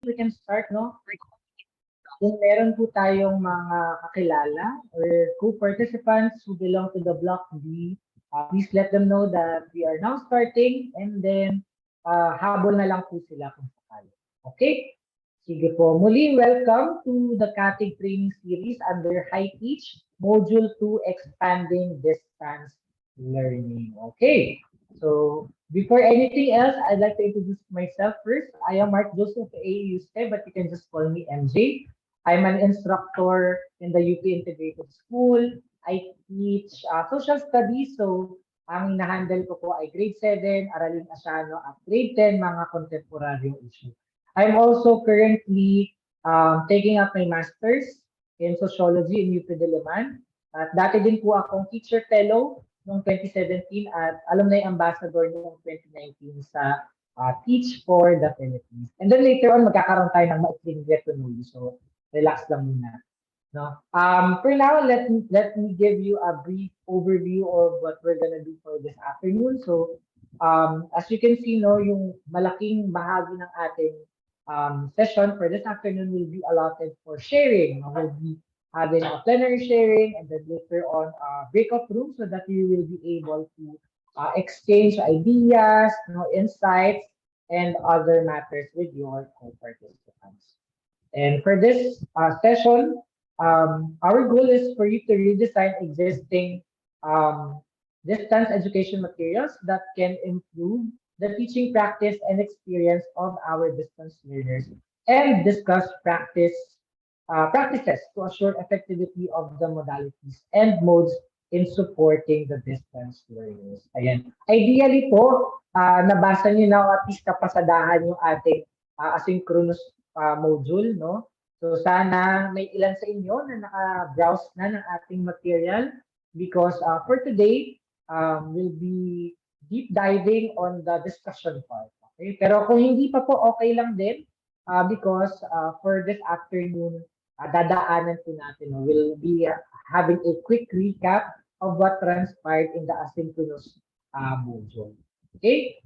we can start, no? Kung meron po tayong mga kakilala or co-participants who belong to the Block B, please let them know that we are now starting and then habol na lang po sila kung sakali. Okay? Sige po. Muli, welcome to the CATIG training series under High Teach, Module 2, Expanding Distance Learning. Okay. So, before anything else, I'd like to introduce myself first. I am Mark Joseph A. Yuste, but you can just call me MJ. I'm an instructor in the UP Integrated School. I teach social studies. So, ang hinahandle ko po ay grade 7, Araling Asyano, at grade 10, mga contemporary issue. I'm also currently taking up my master's in sociology in UP Diliman. At dati din po akong teacher fellow noong 2017 at alumni ambassador noong 2019 sa Teach for the Philippines. And then later on, magkakaroon tayo ng maikling get to know you. So, relax lang muna. No? For now, let me give you a brief overview of what we're gonna do for this afternoon. So, as you can see, no, yung malaking bahagi ng ating session for this afternoon will be allotted for sharing. We'll be having a plenary sharing and then later on breakout room so that you will be able to exchange ideas, insights, and other matters with your co-participants. And for this session, our goal is for you to redesign existing distance education materials that can improve the teaching practice and experience of our distance learners and discuss practices to assure effectivity of the modalities and modes in supporting the distance learners. Ayan. Ideally po, nabasa niyo na at least kapasadahan yung ating asynchronous module, no? So sana may ilan sa inyo na naka-browse na ng ating material because for today, we'll be deep diving on the discussion part. Okay? Pero kung hindi pa po, okay lang din because for this afternoon, dadaanan po natin. No? We'll be having a quick recap of what transpired in the asynchronous module. Okay?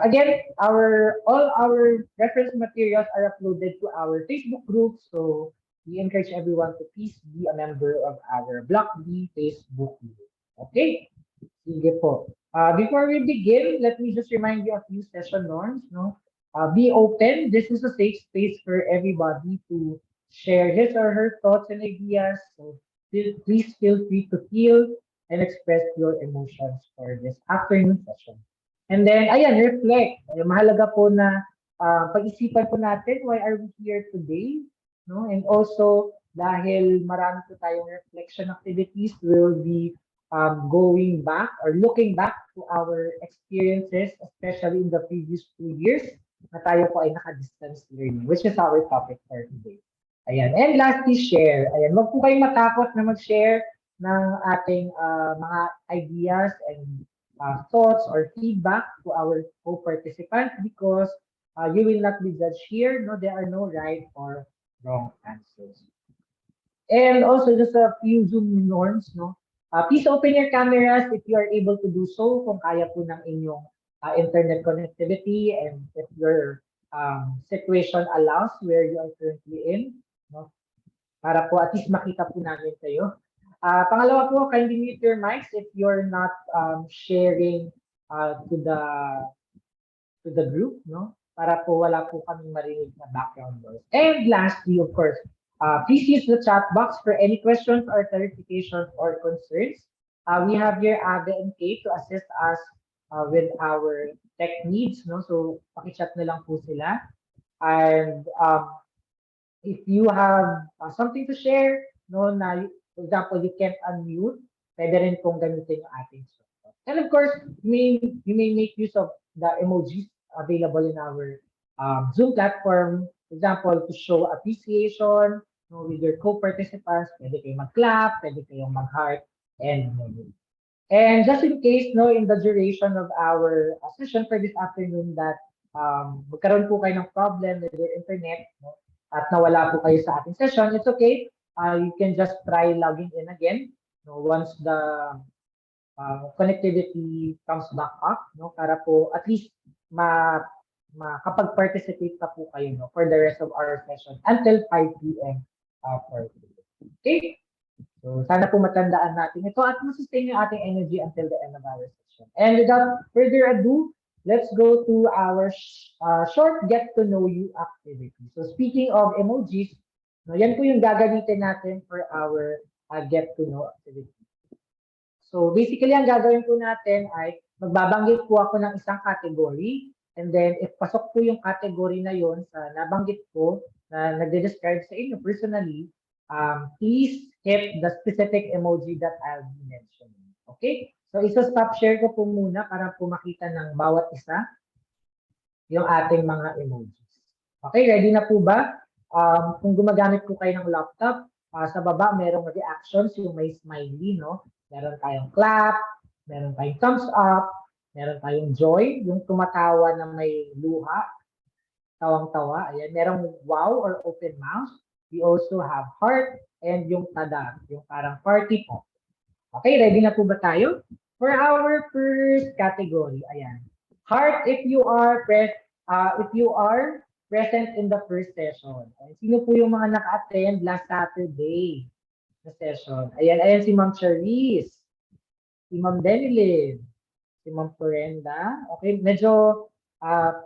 Again, all our reference materials are uploaded to our Facebook group. So we encourage everyone to please be a member of our Block B Facebook group. Okay? Sige po. Before we begin, let me just remind you of few session norms. No? Be open. This is a safe space for everybody to share his or her thoughts and ideas. So please feel free to feel and express your emotions for this afternoon session. And then, ayan, reflect. Mahalaga po na pag-isipan po natin, why are we here today? No? And also, dahil marami po tayong reflection activities, we'll be going back or looking back to our experiences, especially in the previous 2 years, na tayo po ay naka-distance learning, which is our topic for today. Ayan. And lastly, share. Ayan, wag po kayong matakot na mag-share ng ating mga ideas and thoughts or feedback to our co-participants because you will not be judged here. No, there are no right or wrong answers. And also just a few Zoom norms, no? Please open your cameras if you are able to do so, kung kaya po ng inyong internet connectivity and if your situation allows where you are currently in, no? Para po at least makita po namin kayo. Pangalawa po, kindly mute your mics if you're not sharing to the group, no? Para po wala po kaming marinig na background noise. And lastly, of course, please use the chat box for any questions or clarifications or concerns. We have here Ave and Kate to assist us with our tech needs, no? So pakichat na lang po sila. And if you have something to share, no, na for example, you can't unmute, pwede rin pong gamitin yung ating software. And of course, you may make use of the emojis available in our Zoom platform. For example, to show appreciation, no, with your co-participants, pwede kayong mag-clap, pwede kayong mag-heart, and more. And just in case, no, in the duration of our session for this afternoon that magkaroon po kayo ng problem with your internet, no, at nawala po kayo sa ating session, it's okay. You can just try logging in again, no, once the connectivity comes back up, no, para po at least makapag-participate pa po kayo no, for the rest of our session until 5 p.m. For today. Okay? So, sana po matandaan natin ito at masustain yung ating energy until the end of our session. And without further ado, let's go to our short get to know you activity. So, speaking of emojis, no, yan po yung gagamitin natin for our get to know activity. So, basically, ang gagawin po natin ay magbabanggit po ako ng isang category and then if pasok po yung category na yon sa nabanggit ko na nagde-describe sa inyo personally, please hit the specific emoji that I'll be mentioning. Okay? So, isa-stop share ko po muna para po makita ng bawat isa yung ating mga emojis. Okay, ready na po ba? Kung gumagamit po kayo ng laptop, sa baba merong reactions, yung may smiley, no? Meron tayong clap, meron tayong thumbs up, meron tayong joy, yung tumatawa na may luha, tawang-tawa. Ayan, merong wow or open mouth. We also have heart and yung tada, yung parang party po. Okay, ready na po ba tayo? For our first category, ayan. Heart if you are present in the first session. Ayan, sino po yung mga naka-attend last Saturday na session? Ayan si Ma'am Charisse, si Ma'am Denilyn, si Ma'am Florenda. Okay, medyo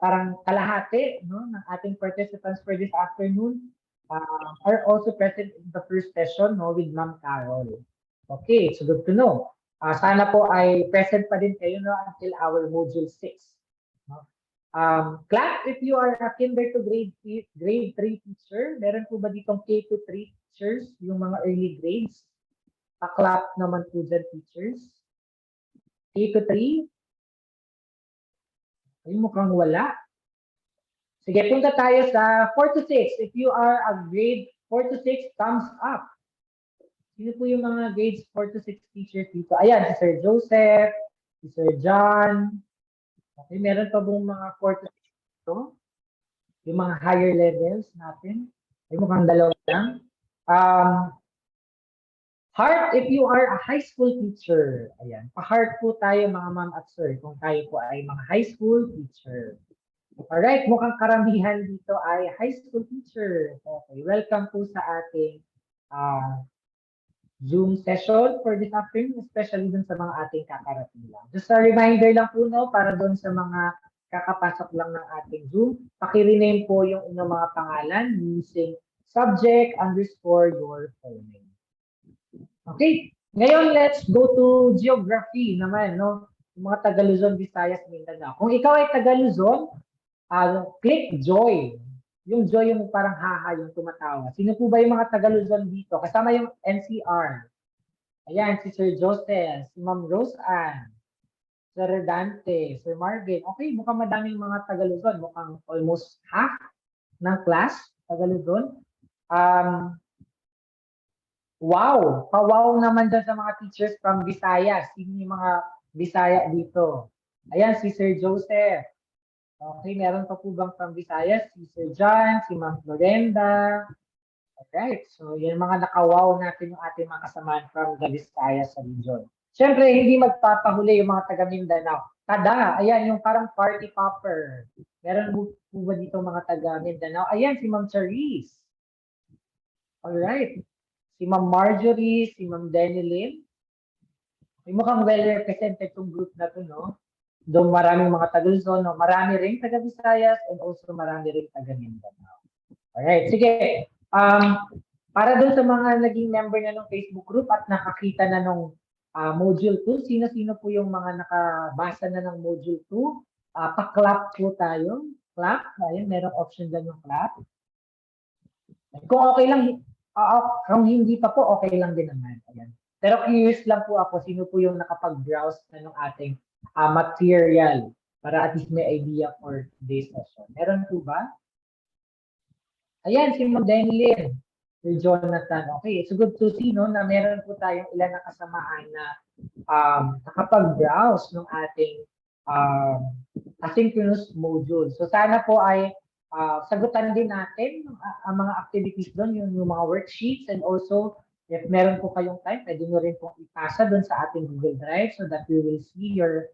parang kalahati no, ng ating participants for this afternoon are also present in the first session no, with Ma'am Carol. Okay, so good to know. Sana po ay present pa din kayo no, until our module 6. No? Clap if you are a kinder to grade 3 teacher. Meron po ba ditong K to 3 teachers, yung mga early grades? Pa-clap naman po dyan, teachers. K to 3? Ay, mukhang wala. Sige, punta tayo sa 4 to 6. If you are a grade 4 to 6, thumbs up. Sino po yung mga grades 4 to 6 teachers dito? Ayan, si Sir Joseph, si Sir John. Okay, meron pa bang mga 4 to 6 dito? Yung mga higher levels natin. Ay, mukhang dalawa lang. Heart if you are a high school teacher. Ayan, pa-heart po tayo mga ma'am at sir kung tayo po ay mga high school teacher. Alright, mukhang karamihan dito ay high school teacher. Okay, welcome po sa ating Zoom session for this afternoon, especially dun sa mga ating kakarating lang. Just a reminder lang po no, para dun sa mga kakapasok lang ng ating Zoom, paki-rename po yung inyong mga pangalan using subject _ your full name. Okay, ngayon let's go to geography naman, no? Yung mga taga Luzon, Visayas, Mindanao. Kung ikaw ay taga Luzon, click joy. Yung joy yung parang haha, yung tumatawa. Sino po ba yung mga taga Luzon dito? Kasama yung NCR. Ayan, si Sir Joseph, si Ma'am Rose Ann, Sir Dante, Sir Marvin. Okay, mukhang madaming mga taga Luzon. Mukhang almost half ng class taga Luzon. Wow! Pa-wow naman dyan sa mga teachers from Visayas. Sino yung mga Bisaya dito? Ayan, si Sir Joseph. Okay, meron pa po bang from Visayas? Si Sir John, si Ma'am Florenda. Alright, so yan mga nakawaw natin yung ating mga kasamaan from the Visayas sa region. Siyempre, hindi magpapahuli yung mga taga Mindanao. Tada, ayan, yung parang party popper. Meron po ba dito mga taga Mindanao? Ayan, si Ma'am Charisse. Alright. Si Ma'am Marjorie, si Ma'am Denilyn. May mukhang well-represented itong group na to, no? Doon maraming mga taga Luzon, no? Marami rin taga Visayas and also marami rin taga Mindanao. Alright, sige. Para doon sa mga naging member na ng Facebook group at nakakita na nung Module 2, sino-sino po yung mga nakabasa na ng Module 2? Pa-clap po tayo. Clap. Ayun, merong option dyan yung clap. Kung okay lang, kung hindi pa po, okay lang din naman. Ayan. Pero curious lang po ako, sino po yung nakapag-browse na ng ating material para at least may idea for today's session. Meron po ba? Ayan, si Ma'am Denilyn, si Jonathan. Okay, it's good to see no, na meron po tayong ilan na kasamaan na nakapag-browse ng ating asynchronous module. So sana po ay sagutan din natin ang mga activities doon, yung mga worksheets, and also if meron po kayong time, pwede nyo rin pong ipasa doon sa ating Google Drive so that we will see your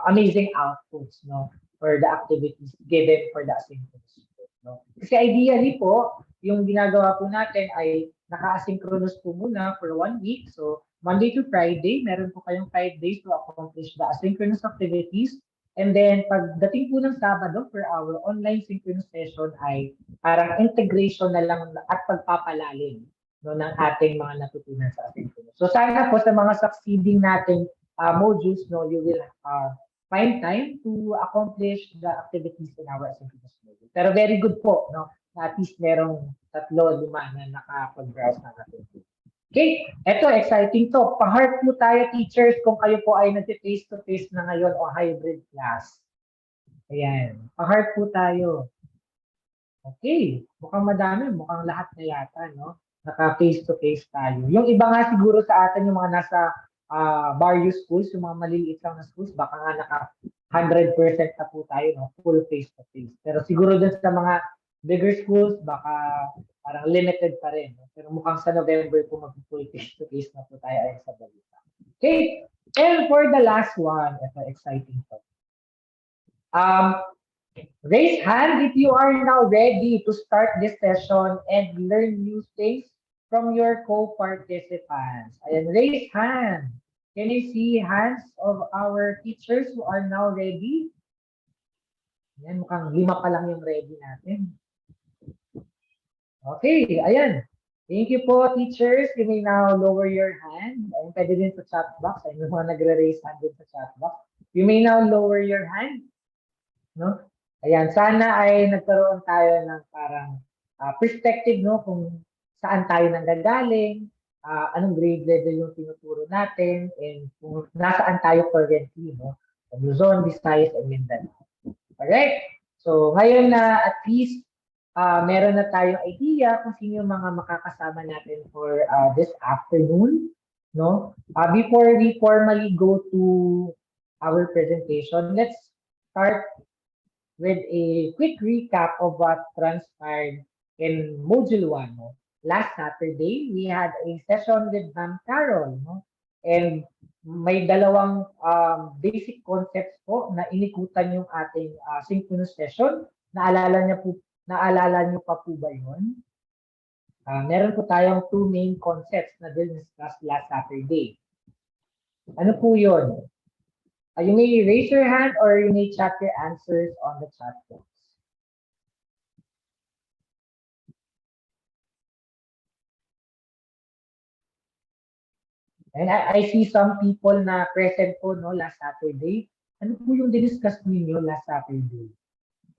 amazing outputs. No? for the activities given for the asynchronous mode. No? Kasi ideally po, yung ginagawa po natin ay naka-asynchronous po muna for 1 week. So, Monday to Friday, meron po kayong 5 days to accomplish the asynchronous activities. And then, pagdating po ng Sabado for our online synchronous session ay parang integration na lang at pagpapalalim no, ng ating mga natutunan sa asynchronous. So, sana po sa mga succeeding nating modules, no, you will find time to accomplish the activities in our asynchronous module. Pero very good po, no? Na at least merong 3-5 na nakapag-browse ng ating tool. Okay, eto exciting to. Pa-heart po tayo teachers kung kayo po ay nag-face-to-face na ngayon o hybrid class. Ayan, pa-heart po tayo. Okay, mukhang madami, mukhang lahat na yata, no? Naka-face-to-face tayo. Yung iba nga siguro sa atin, yung mga nasa various schools, yung mga maliliit lang na schools, baka nga naka 100% na po tayo, no? Full face-to-face. Pero siguro dun sa mga bigger schools, baka parang limited pa rin. No? Pero mukhang sa November po mag-full face-to-face na po tayo ayon sa balita. Okay, and for the last one, ito exciting to. Raise hand if you are now ready to start this session and learn new things from your co-participants. Ayan, raise hand. Can you see hands of our teachers who are now ready? Ayan, mukhang 5 pa lang yung ready natin. Okay, ayan. Thank you po, teachers. You may now lower your hand. Ayun, pwede din sa chat box. Ayun, yung mga nagre-raise hand din sa chat box. You may now lower your hand. No? Ayan, sana ay nagkaroon tayo ng parang perspective, no, kung saan tayo nanggagaling, anong grade level yung tinuturo natin, and kung nasaan tayo currently, no, from Luzon, Visayas, and Mindanao. Alright? So, ngayon na at least meron na tayong idea kung sino yung mga makakasama natin for this afternoon, no? Before we formally go to our presentation, let's start with a quick recap of what transpired in Module 1. No? Last Saturday, we had a session with Ma'am Carol. No? And may dalawang basic concepts po na inikutan yung ating synchronous session. Naalala niyo pa po ba yun? Meron po tayong 2 main concepts na discussed last Saturday. Ano po yun? You may raise your hand or you may chat your answers on the chat box. And I see some people na present po no, last Saturday. Ano po yung diniscuss ninyo last Saturday?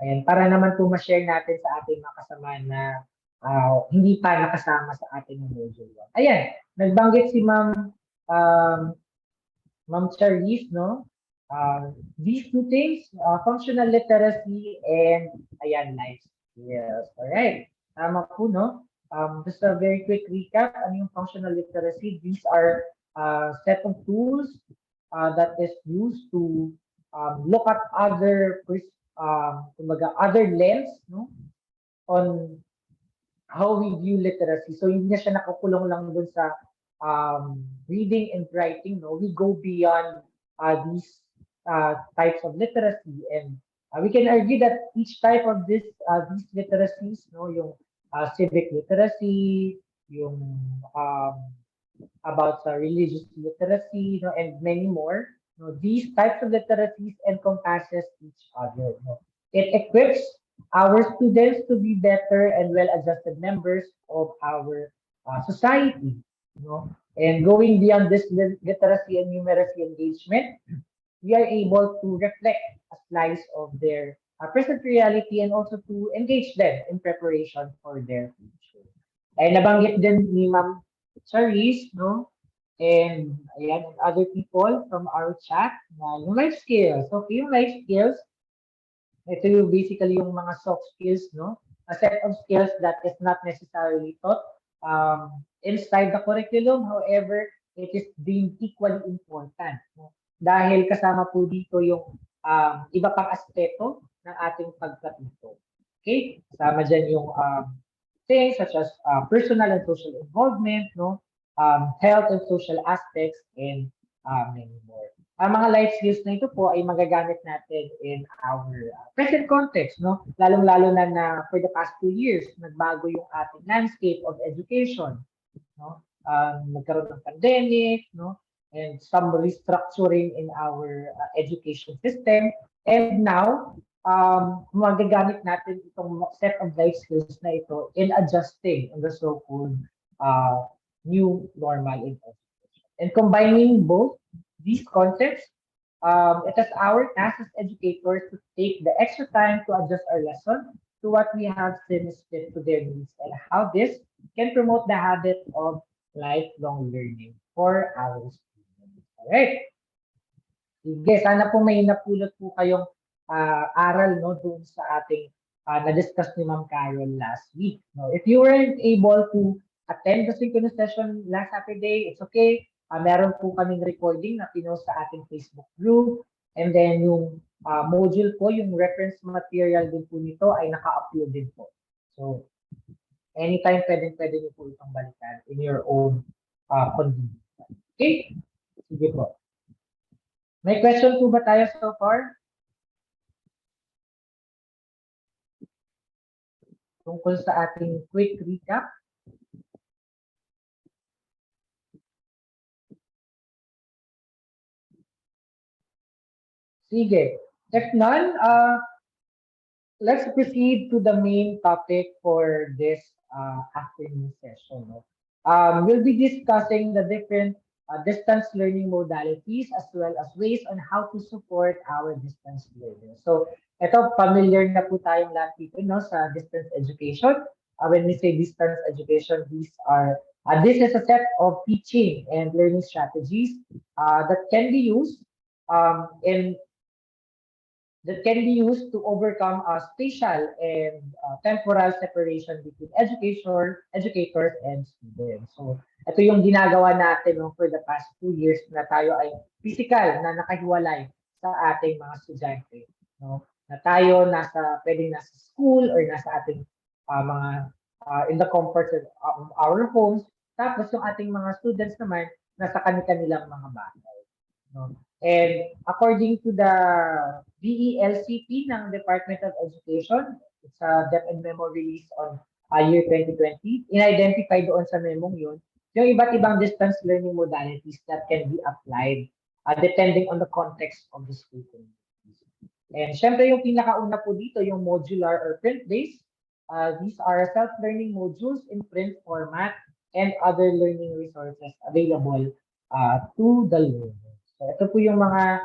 Ayan, para naman po ma-share natin sa ating mga kasama na hindi pa nakasama sa ating module 1. Ayan, nagbanggit si Ma'am Charisse, no? These 2 things, functional literacy and ayan, life skills. Alright, tama po, no? Just a very quick recap, ano yung functional literacy? These are set of tools that is used to look at other lens, no? On how we view literacy. So, hindi na siya nakakulong lang dun sa reading and writing, no? We go beyond these types of literacy, and we can argue that each type of these literacies, no, yung civic literacy, yung about religious literacy, no, and many more, no, these types of literacies encompasses each other. No. It equips our students to be better and well-adjusted members of our society, no. And going beyond this literacy and numeracy engagement, we are able to reflect a slice of their present reality and also to engage them in preparation for their future. Ay nabanggit din ni Ma'am Charisse, no? And ayan, and other people from our chat na yung life skills. So, yung life skills, ito yung basically yung mga soft skills, no? A set of skills that is not necessarily taught inside the curriculum. However, it is deemed equally important. No? Dahil kasama po dito yung iba pang aspeto ng ating pagkatuto. Okay? Kasama dyan yung things such as personal and social involvement, no? Health and social aspects, and many more. Ang mga life skills na ito po ay magagamit natin in our present context, no? Lalong-lalo na for the past 2 years, nagbago yung ating landscape of education, no? Nagkaroon ng pandemic, no? And some restructuring in our education system. And now, magagamit natin itong set of life skills na ito in adjusting in the so-called new normal in education. And combining both these concepts, it is our task as educators to take the extra time to adjust our lesson to what we have seen is fit to their needs and how this can promote the habit of lifelong learning for our students. Alright. Sige, sana po may napulot po kayong aral no doon sa ating na-discuss ni Ma'am Carol last week. No? If you weren't able to attend the synchronous session last Saturday, it's okay. Meron po kaming recording na pinost sa ating Facebook group. And then yung module po, yung reference material din po nito ay naka-upload din po. So, anytime pwede niyo po itong balikan in your own convenience. Okay? Sige po. May question po ba tayo so far? Tungkol sa ating quick recap. Sige. If none, let's proceed to the main topic for this afternoon session. We'll be discussing the different distance learning modalities as well as ways on how to support our distance learners. So, ito, familiar na po tayong lahat dito no, sa distance education. When we say distance education, this is a set of teaching and learning strategies that can be used in that can be used to overcome spatial and temporal separation between educators and students. So, ito yung ginagawa natin no, for the past 2 years na tayo ay physical na nakahiwalay sa ating mga estudyante. No? Na tayo pwedeng nasa school or nasa ating mga in the comfort of our homes. Tapos yung ating mga students naman nasa kanilang mga bahay. No? And according to the DELCP ng Department of Education, it's a DepEd memo release on year 2020, in-identify doon sa memong yun, yung iba't ibang distance learning modalities that can be applied depending on the context of the school communities. And syempre yung pinakauna po dito, yung modular or print-based. These are self-learning modules in print format and other learning resources available to the learner. So, ito po yung mga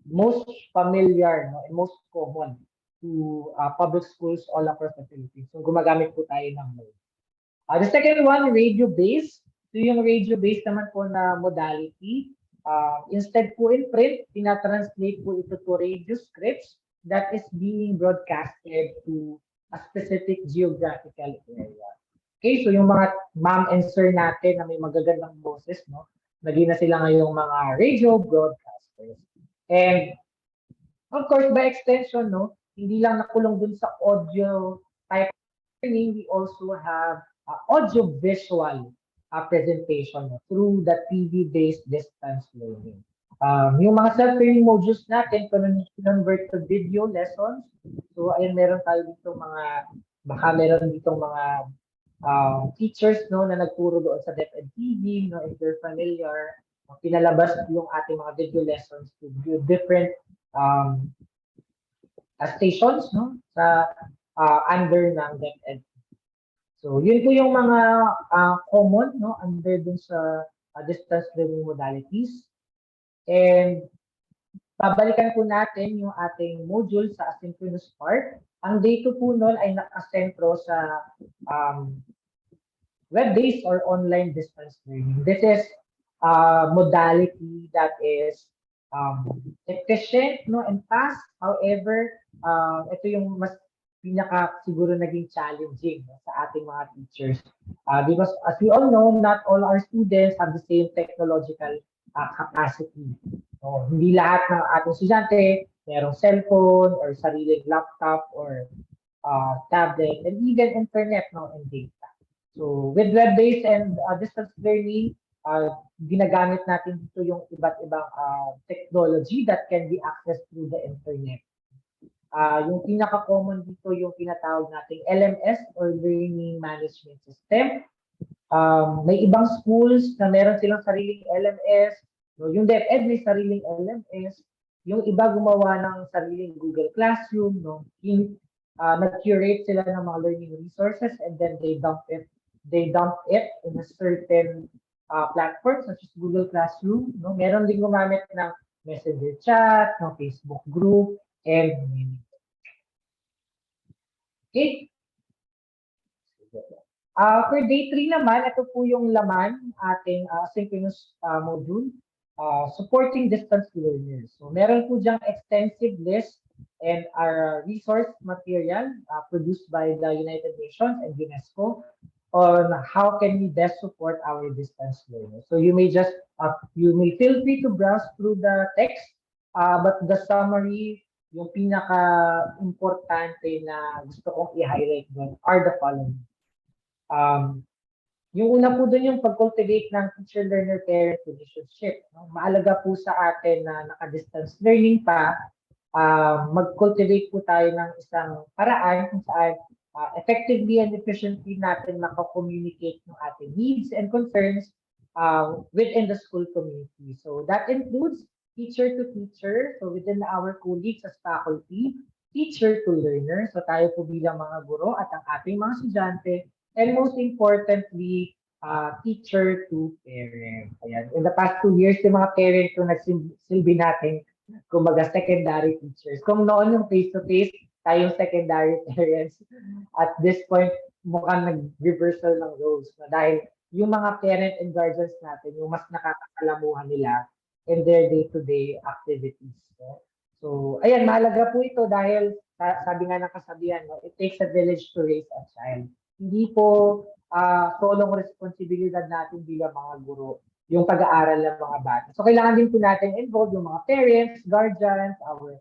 most familiar no, and most common to public schools all across the Philippines. So, gumagamit po tayo ng mode. The second one, radio-based. So, yung radio-based naman po na modality. Instead po in print, tinatranslate po ito to radio scripts that is being broadcasted to a specific geographical area. Okay, so yung mga ma'am and sir natin na may magagandang boses, no? Naging na sila ngayong mga radio broadcasters. And of course, by extension, no, hindi lang nakulong dun sa audio type learning, we also have audio-visual presentation no, through the TV-based distance learning. Yung mga self-learning modules natin, convert to video lessons. So, ayun, meron tayo dito baka meron dito mga teachers no na nagturo doon sa DepEd TV no if you're familiar pinalabas yung ating mga video lessons to different stations no sa under ng DepEd. So yun po yung mga common no under dun sa distance learning modalities. And pabalikan po natin yung ating module sa asynchronous part. Ang day 2 po nun ay nakasentro sa web-based or online distance learning. This is a modality that is efficient no, and fast. However, ito yung mas siguro naging challenging no, sa ating mga teachers. Because as we all know, not all our students have the same technological capacity. So, hindi lahat ng ating estudyante merong cellphone or sariling laptop or tablet and even internet no, and data. So with web-based and distance learning, ginagamit natin dito yung iba't ibang technology that can be accessed through the internet. Yung pinaka-common dito yung tinatawag nating LMS or Learning Management System. May ibang schools na meron silang sariling LMS. No? Yung DepEd may sariling LMS. Yung iba gumawa ng sariling Google Classroom. No? Nag-curate sila ng mga learning resources and then they dump it in a certain platform such as Google Classroom. No? Meron din gumamit ng Messenger chat, ng Facebook group, and okay. For day 3 naman, ito po yung laman ating synchronous module, supporting distance learners. So meron po diyang extensive list and our resource material produced by the United Nations and UNESCO on how can we best support our distance learners. So you may feel free to browse through the text, but the summary, yung pinaka-importante na gusto kong i-highlight doon are the following. Yung una po doon yung pag-cultivate ng teacher-learner-parent relationship. No? Maalaga po sa atin na naka-distance learning pa, mag-cultivate po tayo ng isang paraan kung saan effectively and efficiently natin maka-communicate yung ating needs and concerns within the school community. So that includes teacher to teacher, so within our colleagues as faculty, teacher to learner, so tayo po bilang mga guro at ang ating mga estudyante, and most importantly, teacher to parent. Ayan. In the past 2 years, yung mga parent yung nagsilbi natin, kumbaga secondary teachers. Kung noon yung face-to-face, tayong secondary parents. At this point, mukhang nag-reversal ng roles. Na dahil yung mga parent and guardians natin, yung mas nakakasalamuhan nila in their day-to-day activities. No? So, ayan, mahalaga po ito dahil sabi nga ng kasabihan, no, it takes a village to raise a child. Hindi po solong responsibilidad natin bilang mga guro yung pag-aaral ng mga bata. So, kailangan din po natin involve yung mga parents, guardians, our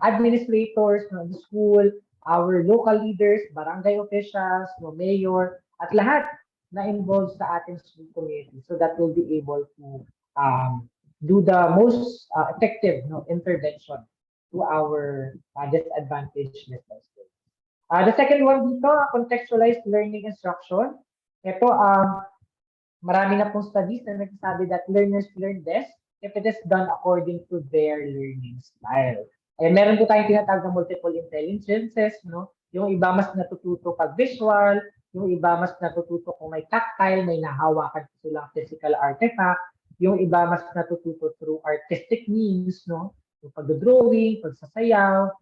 administrators no, the school, our local leaders, barangay officials, no, mayor, at lahat na involved sa ating school community so that we'll be able to do the most effective no, intervention to our disadvantaged listeners. The second one dito, contextualized learning instruction. Ito, marami na pong studies na nagsasabi that learners learn best if it is done according to their learning style. Eh, meron po tayong tinatawag na multiple intelligences, no? Yung iba mas natututo pag visual, yung iba mas natututo kung may tactile, may nahawakan silang physical artifact, yung iba mas natututo through artistic means, no? Yung pag-drawing, pagsasayaw,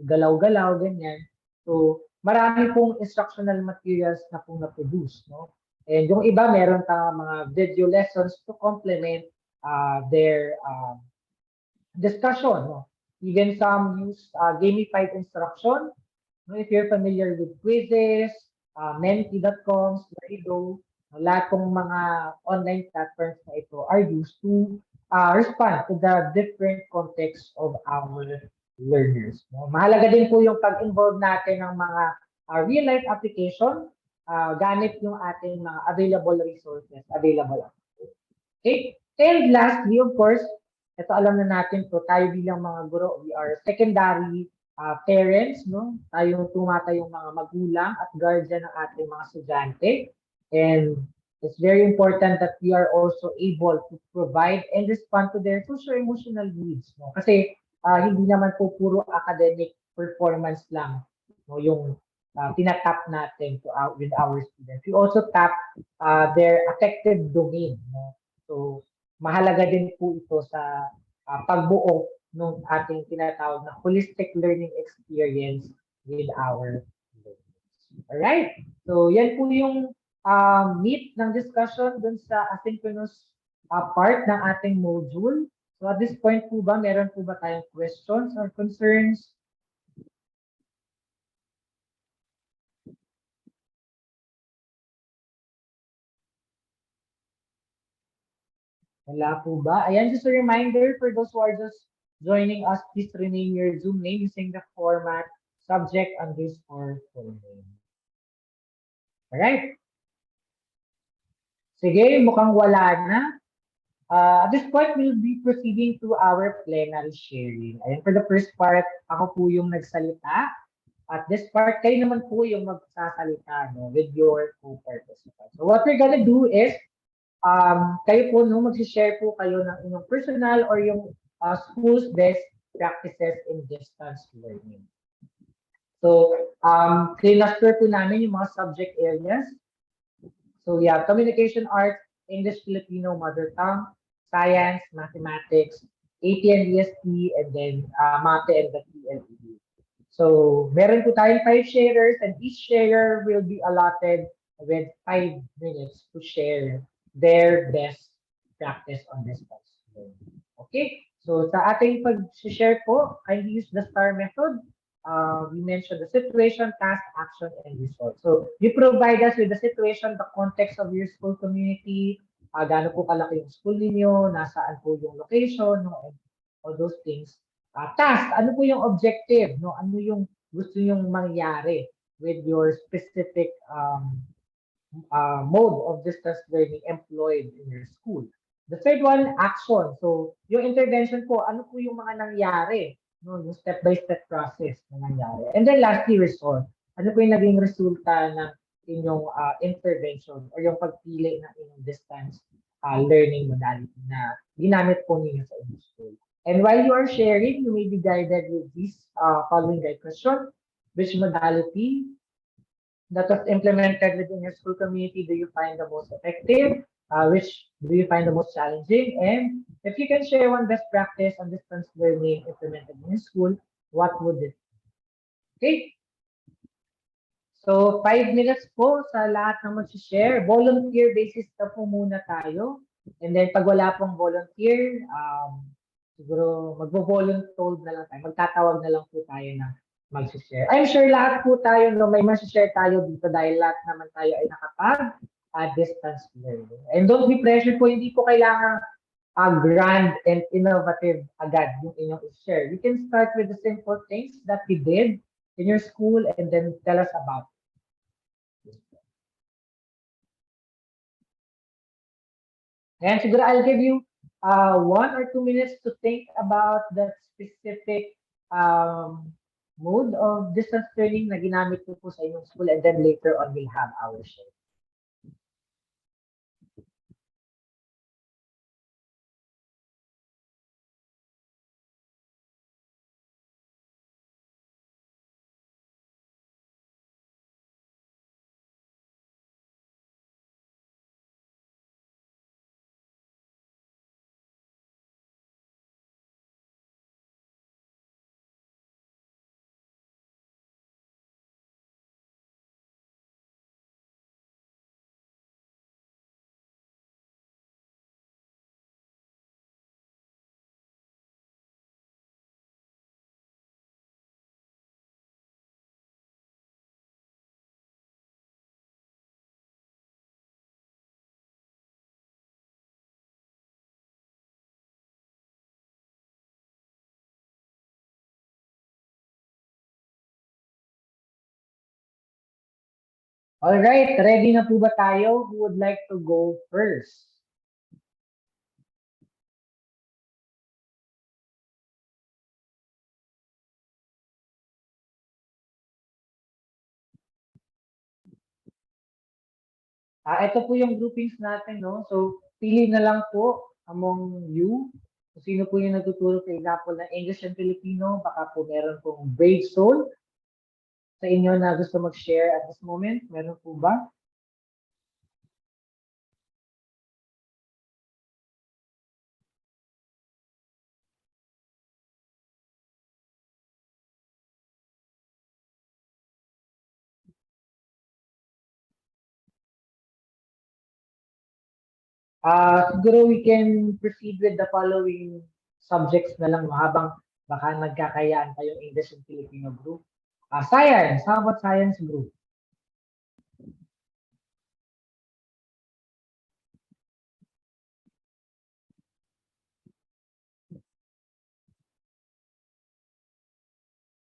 galaw-galaw, ganyan. So, marami pong instructional materials na pong na-produce, no? And yung iba, meron tayong mga video lessons to complement their discussion, no? Even some use gamified instruction. No? If you're familiar with quizzes, menti.com, Slido, lahat ng mga online platforms na ito are used to respond to the different context of our learners. No? Mahalaga din po yung pag-involve natin ng mga real-life application gamit yung ating mga available resources available. Okay? And lastly, of course, ito alam na natin to, tayo bilang mga guro, we are secondary parents, no? Tayo tumatayong mga magulang at guardian ng ating mga estudyante. And it's very important that we are also able to provide and respond to their socio-emotional needs. No? Kasi hindi naman po puro academic performance lang no, yung tinatap natin with our students. We also tap their affective domain. No? So, mahalaga din po ito sa pagbuo ng ating tinatawag na holistic learning experience with our learners. Alright? So, yan po yung meat ng discussion dun sa asynchronous part ng ating module. So, at this point po ba, meron po ba tayong questions or concerns? Wala po ba? Ayan, just a reminder for those who are just joining us, please rename your Zoom name using the format subject_full name. Alright. Sige, mukhang wala na. At this point, we'll be proceeding to our plenary sharing. Ayan, for the first part, ako po yung nagsalita. At this part, kayo naman po yung magsasalita no, with your co-participants. So what we're gonna do is, kayo po no, mag-share po kayo ng inyong personal or yung school's best practices in distance learning. So, cluster po namin yung mga subject areas. So we have communication arts, English, Filipino, mother tongue, science, mathematics, AT and EST, and then MATE and the TLED. So meron po tayong 5 sharers and each sharer will be allotted with 5 minutes to share their best practice on this topic. Okay? So sa ating pag-share po, kindly use the STAR method. We mentioned the situation, task, action, and result. So you provide us with the situation, the context of your school community, gaano po kalaki yung school ninyo, nasaan po yung location, no, and all those things. Task, ano po yung objective, no? Ano yung gusto yung mangyari with your specific mode of distance learning employed in your school. The third one, action. So, yung intervention po, ano po yung mga nangyari? No, yung step-by-step process na nangyari. And then lastly, result. Ano po yung naging resulta ng inyong intervention or yung pagpili ng inyong distance learning modality na ginamit po ninyo sa inyong school. And while you are sharing, you may be guided with this following guide question. Which modality that was implemented within your school community do you find the most effective? Which do you find the most challenging? And if you can share one best practice on distance learning implemented in your school, what would it be? Okay? So, 5 minutes po sa lahat ng mag-share. Volunteer basis na po muna tayo. And then, pag wala pong volunteer, siguro magvo-voluntold na lang tayo. Magtatawag na lang po tayo na mag-share. I'm sure lahat po tayo, no, may mag-share tayo dito dahil lahat naman tayo ay nakapag distance learning. And don't be pressured po, hindi po kailangan grand and innovative agad yung inyong i-share. You can start with the simple things that you did in your school and then tell us about it. And siguro I'll give you 1 or 2 minutes to think about that specific mode of distance learning na ginamit po sa inyong school and then later on we'll have our share. All right, ready na po ba tayo? Who would like to go first? Ito po yung groupings natin, no? So, pili na lang po among you. Kung sino po yung natuturo, for example, ng English and Filipino, baka po meron pong Brave Soul sa inyo na gusto mag-share at this moment. Meron po ba? Siguro we can proceed with the following subjects na lang habang baka nagkakayaan tayong English and Filipino group. Science. How about science group?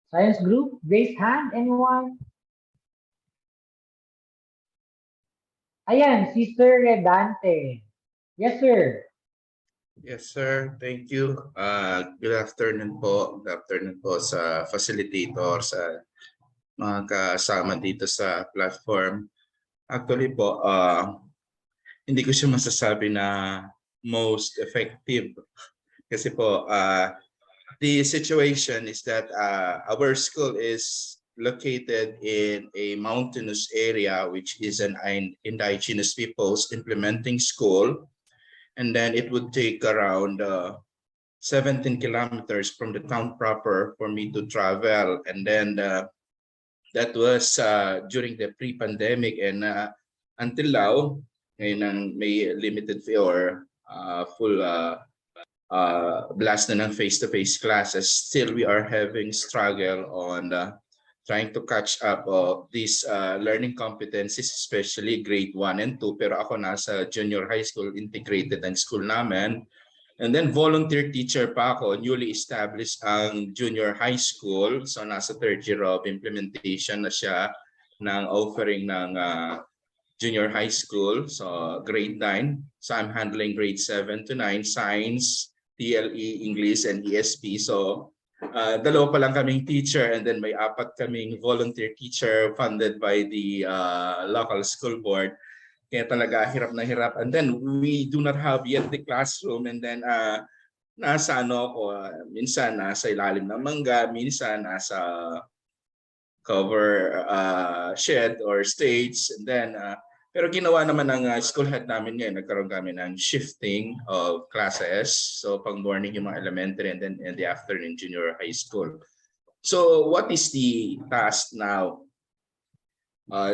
Science group, raise hand, anyone? Ayan, si Sir Redante. Yes, sir. Yes, sir. Thank you. Good afternoon po. Good afternoon po sa facilitator, sa mga kasama dito sa platform. Actually po, hindi ko siya masasabi na most effective. Kasi po, the situation is that our school is located in a mountainous area, which is an indigenous people's implementing school. And then it would take around 17 kilometers from the town proper for me to travel. And then that was during the pre-pandemic, and until now, ngayon ang may limited fee or full blast na ng face-to-face classes, still we are having struggle on trying to catch up these learning competencies, especially grade 1 and 2. Pero ako nasa junior high school, integrated ang school namin. And then volunteer teacher pa ako, newly established ang junior high school. So nasa third year of implementation na siya ng offering ng junior high school. So grade 9. So I'm handling grade 7 to 9, science, TLE, English, and ESP. So dalawa pa lang kaming teacher, and then may apat kaming volunteer teacher funded by the local school board. Kaya talaga hirap na hirap. And then we do not have yet the classroom, and then nasa ano ako, minsan nasa ilalim ng mangga, minsan nasa cover shed or stage. And then pero ginawa naman ng school head namin ngayon, nagkaroon kami ng shifting of classes. So pang morning yung mga elementary, and then in the afternoon junior high school. So what is the task now?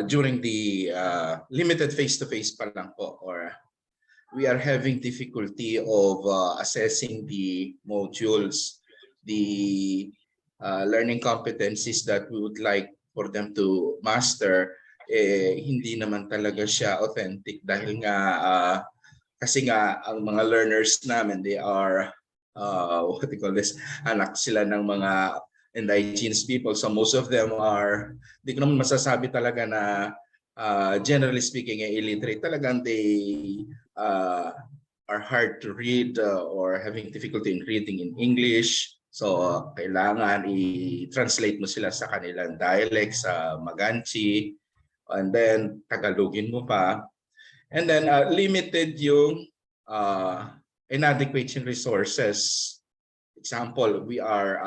During the limited face-to-face pa lang po, or we are having difficulty of assessing the modules, the learning competencies that we would like for them to master. Hindi naman talaga siya authentic dahil nga kasi nga ang mga learners namin, they are what do you call this, anak sila ng mga indigenous people. So most of them are, di ko naman masasabi talaga na generally speaking illiterate. Talagang they are hard to read or having difficulty in reading in English. So kailangan i-translate mo sila sa kanilang dialect, sa Maganchi, and then Tagalogin mo pa. And then limited yung inadequate yung resources. Example, we are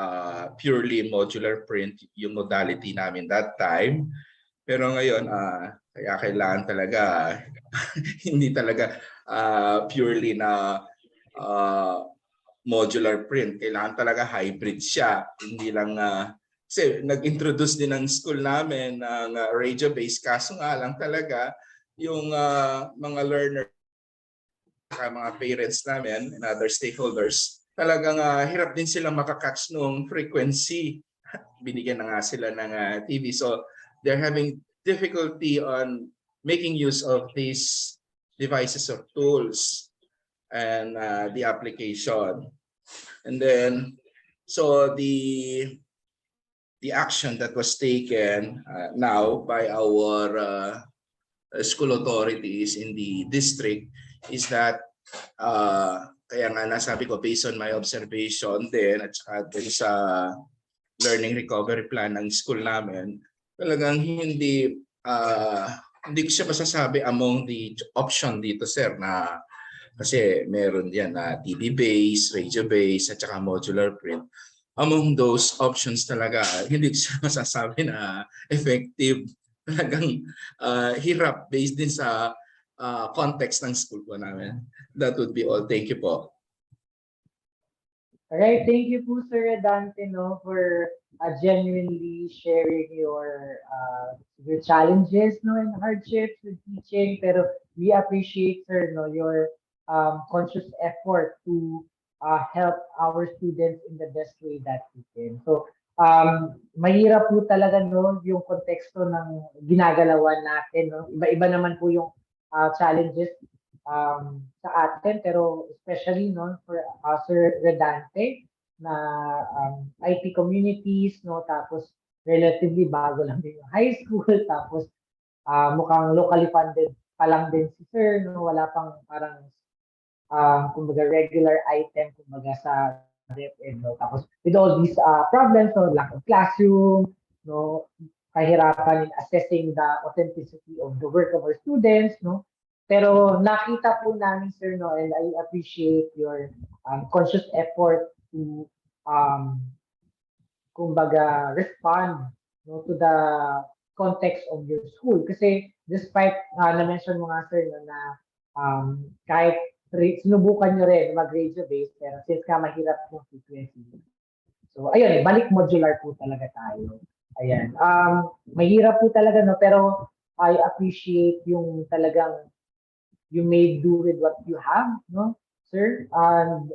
purely modular print yung modality namin that time. Pero ngayon, kaya kailangan talaga, hindi talaga purely na modular print. Kailangan talaga hybrid siya. Hindi lang, kasi nag-introduce din ng school namin ng radio-based. Kaso nga lang talaga, yung mga learner, mga parents namin and other stakeholders, talagang hirap din sila makakatch nung frequency. Binigyan na nga sila ng TV. So they're having difficulty on making use of these devices or tools and the application. And then, so the action that was taken now by our school authorities in the district is that kaya nga nasabi ko, based on my observation din at saka din sa learning recovery plan ng school namin, talagang hindi ko siya masasabi among the option dito, sir, na kasi meron yan na TV-based, radio-based, at saka modular print. Among those options talaga, hindi ko siya masasabi na effective. Talagang hirap based din sa context ng school po namin. That would be all. Thank you po. Alright, thank you po, Sir Dante, no, for genuinely sharing your challenges, no, and hardships with teaching. Pero we appreciate, sir, no, your conscious effort to help our students in the best way that we can. So, mahirap po talaga, no, yung konteksto ng ginagalawan natin, no. Iba-iba naman po yung challenges sa atin, pero especially, no, for Sir Redante na IT communities, no, tapos relatively bago lang din yung high school, tapos mukhang locally funded pa lang din si sir, no? Wala pang parang kumbaga regular item kumbaga sa DepEd, no? Tapos with all these problems, no, lack of classroom, no, kahirapan in assessing the authenticity of the work of our students, no. Pero nakita po namin, sir, no, and I appreciate your conscious effort to kumbaga respond, no, to the context of your school. Kasi despite na-mention mo nga, sir, no, na kahit sinubukan nyo rin mag-radio based, pero since ka mahirap yung frequency. So, ayun, balik modular po talaga tayo. Ayan. Mahirap po talaga, no, pero I appreciate yung talagang you made do with what you have, no, sir? And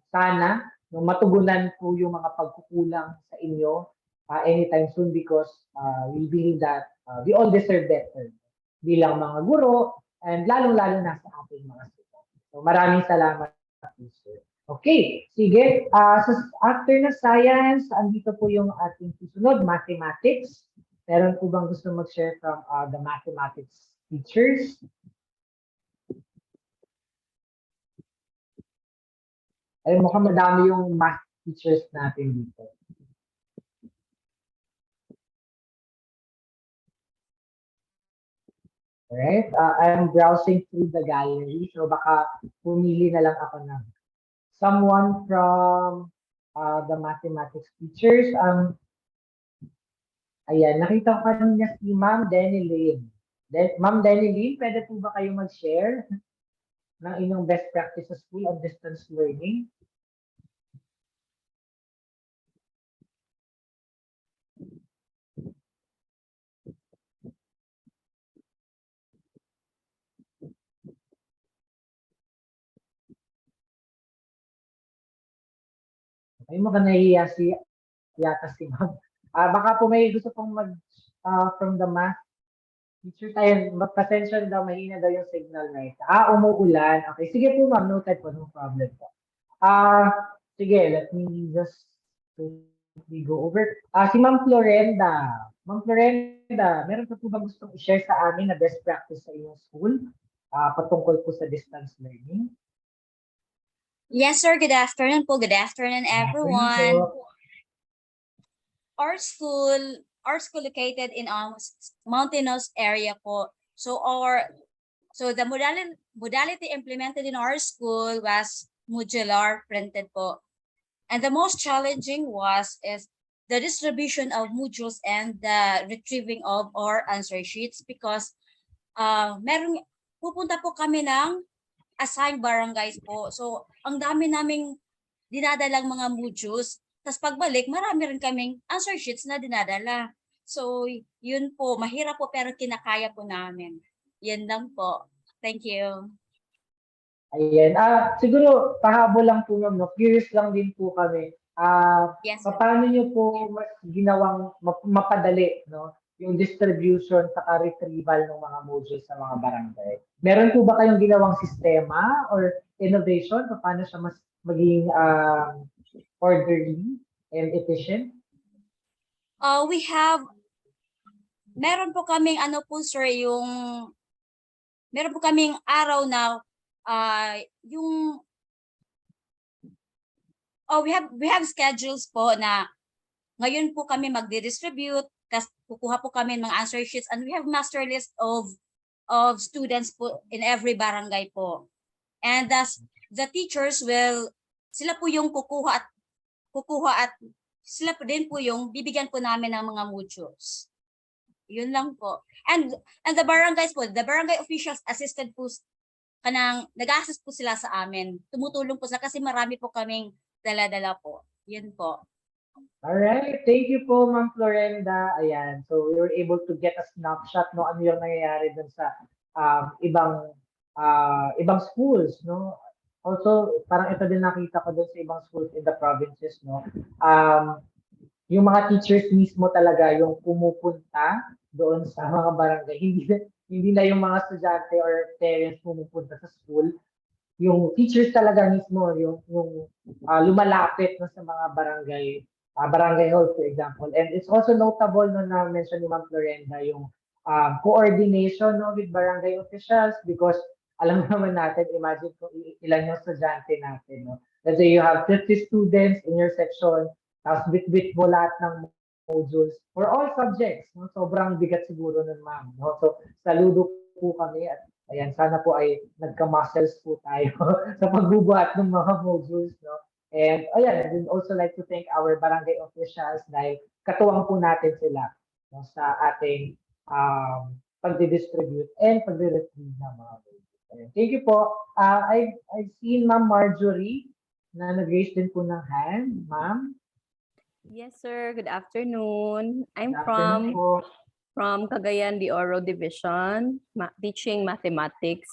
sana no, matugunan po yung mga pagkukulang sa inyo anytime soon because we believe that we all deserve better bilang mga guro and lalong-lalo na sa ating mga students. So maraming salamat po, sir. Okay, sige. So after na science, andito po yung ating susunod, mathematics. Meron po bang gusto mag-share from the mathematics teachers? Ay, mukhang madami yung math teachers natin dito. Alright, I'm browsing through the gallery, so baka pumili na lang ako ng someone from the mathematics teachers. Ayan, nakita ko kanina si Ma'am Denny Lynn. Ma'am Denny Lynn, pwede po ba kayo mag-share ng inyong best practice sa school of distance learning? Ay, mukhang nahihiya yata si Ma'am. Baka po may gusto pong from the math teacher tayo, magpasensya daw, mahina daw yung signal right. Umuulan. Okay, sige po ma'am, noted po, no problem po. Sige, let me just quickly go over. Si Ma'am Florenda. Ma'am Florenda, meron ka po ba gustong i-share sa amin na best practice sa inyong school patungkol po sa distance learning? Yes, sir. Good afternoon po. Good afternoon, everyone. Our school located in a mountainous area po. So the modality implemented in our school was modular printed po. And the most challenging is the distribution of modules and the retrieving of our answer sheets because pupunta po kami ng assigned barangays po. So, ang dami naming dinadalang mga modules. Tapos pagbalik, marami rin kaming answer sheets na dinadala. So, yun po. Mahirap po pero kinakaya po namin. Yan lang po. Thank you. Ayan. Siguro, pahabol lang po ma'am, no? Curious lang din po kami. Yes, paano nyo po mas ginawang mapadali, no? Yung distribution sa retrieval ng mga modules sa mga barangay. Meron po ba kayong ginawang sistema or innovation paano siya mas maging orderly and efficient? Meron po kaming sir, meron po kaming araw na we have schedules po na ngayon po kami magdi-distribute, kasi kukuha po kami ng mga answer sheets and we have master list of students po in every barangay po. And the teachers sila po yung kukuha at sila po din po yung bibigyan po namin ng mga modules. Yun lang po. And the barangays po, the barangay officials assisted po nag-assist po sila sa amin. Tumutulong po sila kasi marami po kaming dala-dala po. Yun po. Alright, thank you po Ma'am Florenda. Ayan, so we were able to get a snapshot no ano yung nangyayari dun sa ibang schools, no. Also, parang ito din nakita ko dun sa ibang schools in the provinces, no. Yung mga teachers mismo talaga yung pumupunta doon sa mga barangay. Hindi na yung mga estudyante or parents pumupunta sa school. Yung teachers talaga mismo yung lumalapit no, sa mga barangay hall, for example. And it's also notable no, na mention ni Ma'am Florenda yung coordination, no, with barangay officials, because alam naman natin, imagine kung ilan yung estudyante natin, no. Let's say you have 50 students in your section, tapos bit-bit mo lahat ng modules for all subjects, no. Sobrang bigat siguro nun, ma'am, no. So saludo po kami at ayan, sana po ay nagka-muscles po tayo sa pagbubuhat ng mga modules, no. And ayan, we'd also like to thank our barangay officials dahil katuwang po natin sila, no, sa ating pagdi-distribute and pagdi-retrieve ng mga modules. Ayan. Thank you po. I've seen Ma'am Marjorie na nag-raise din po ng hand. Ma'am? Yes, sir. Good afternoon. I'm Good afternoon po. from Cagayan de Oro Division, teaching mathematics.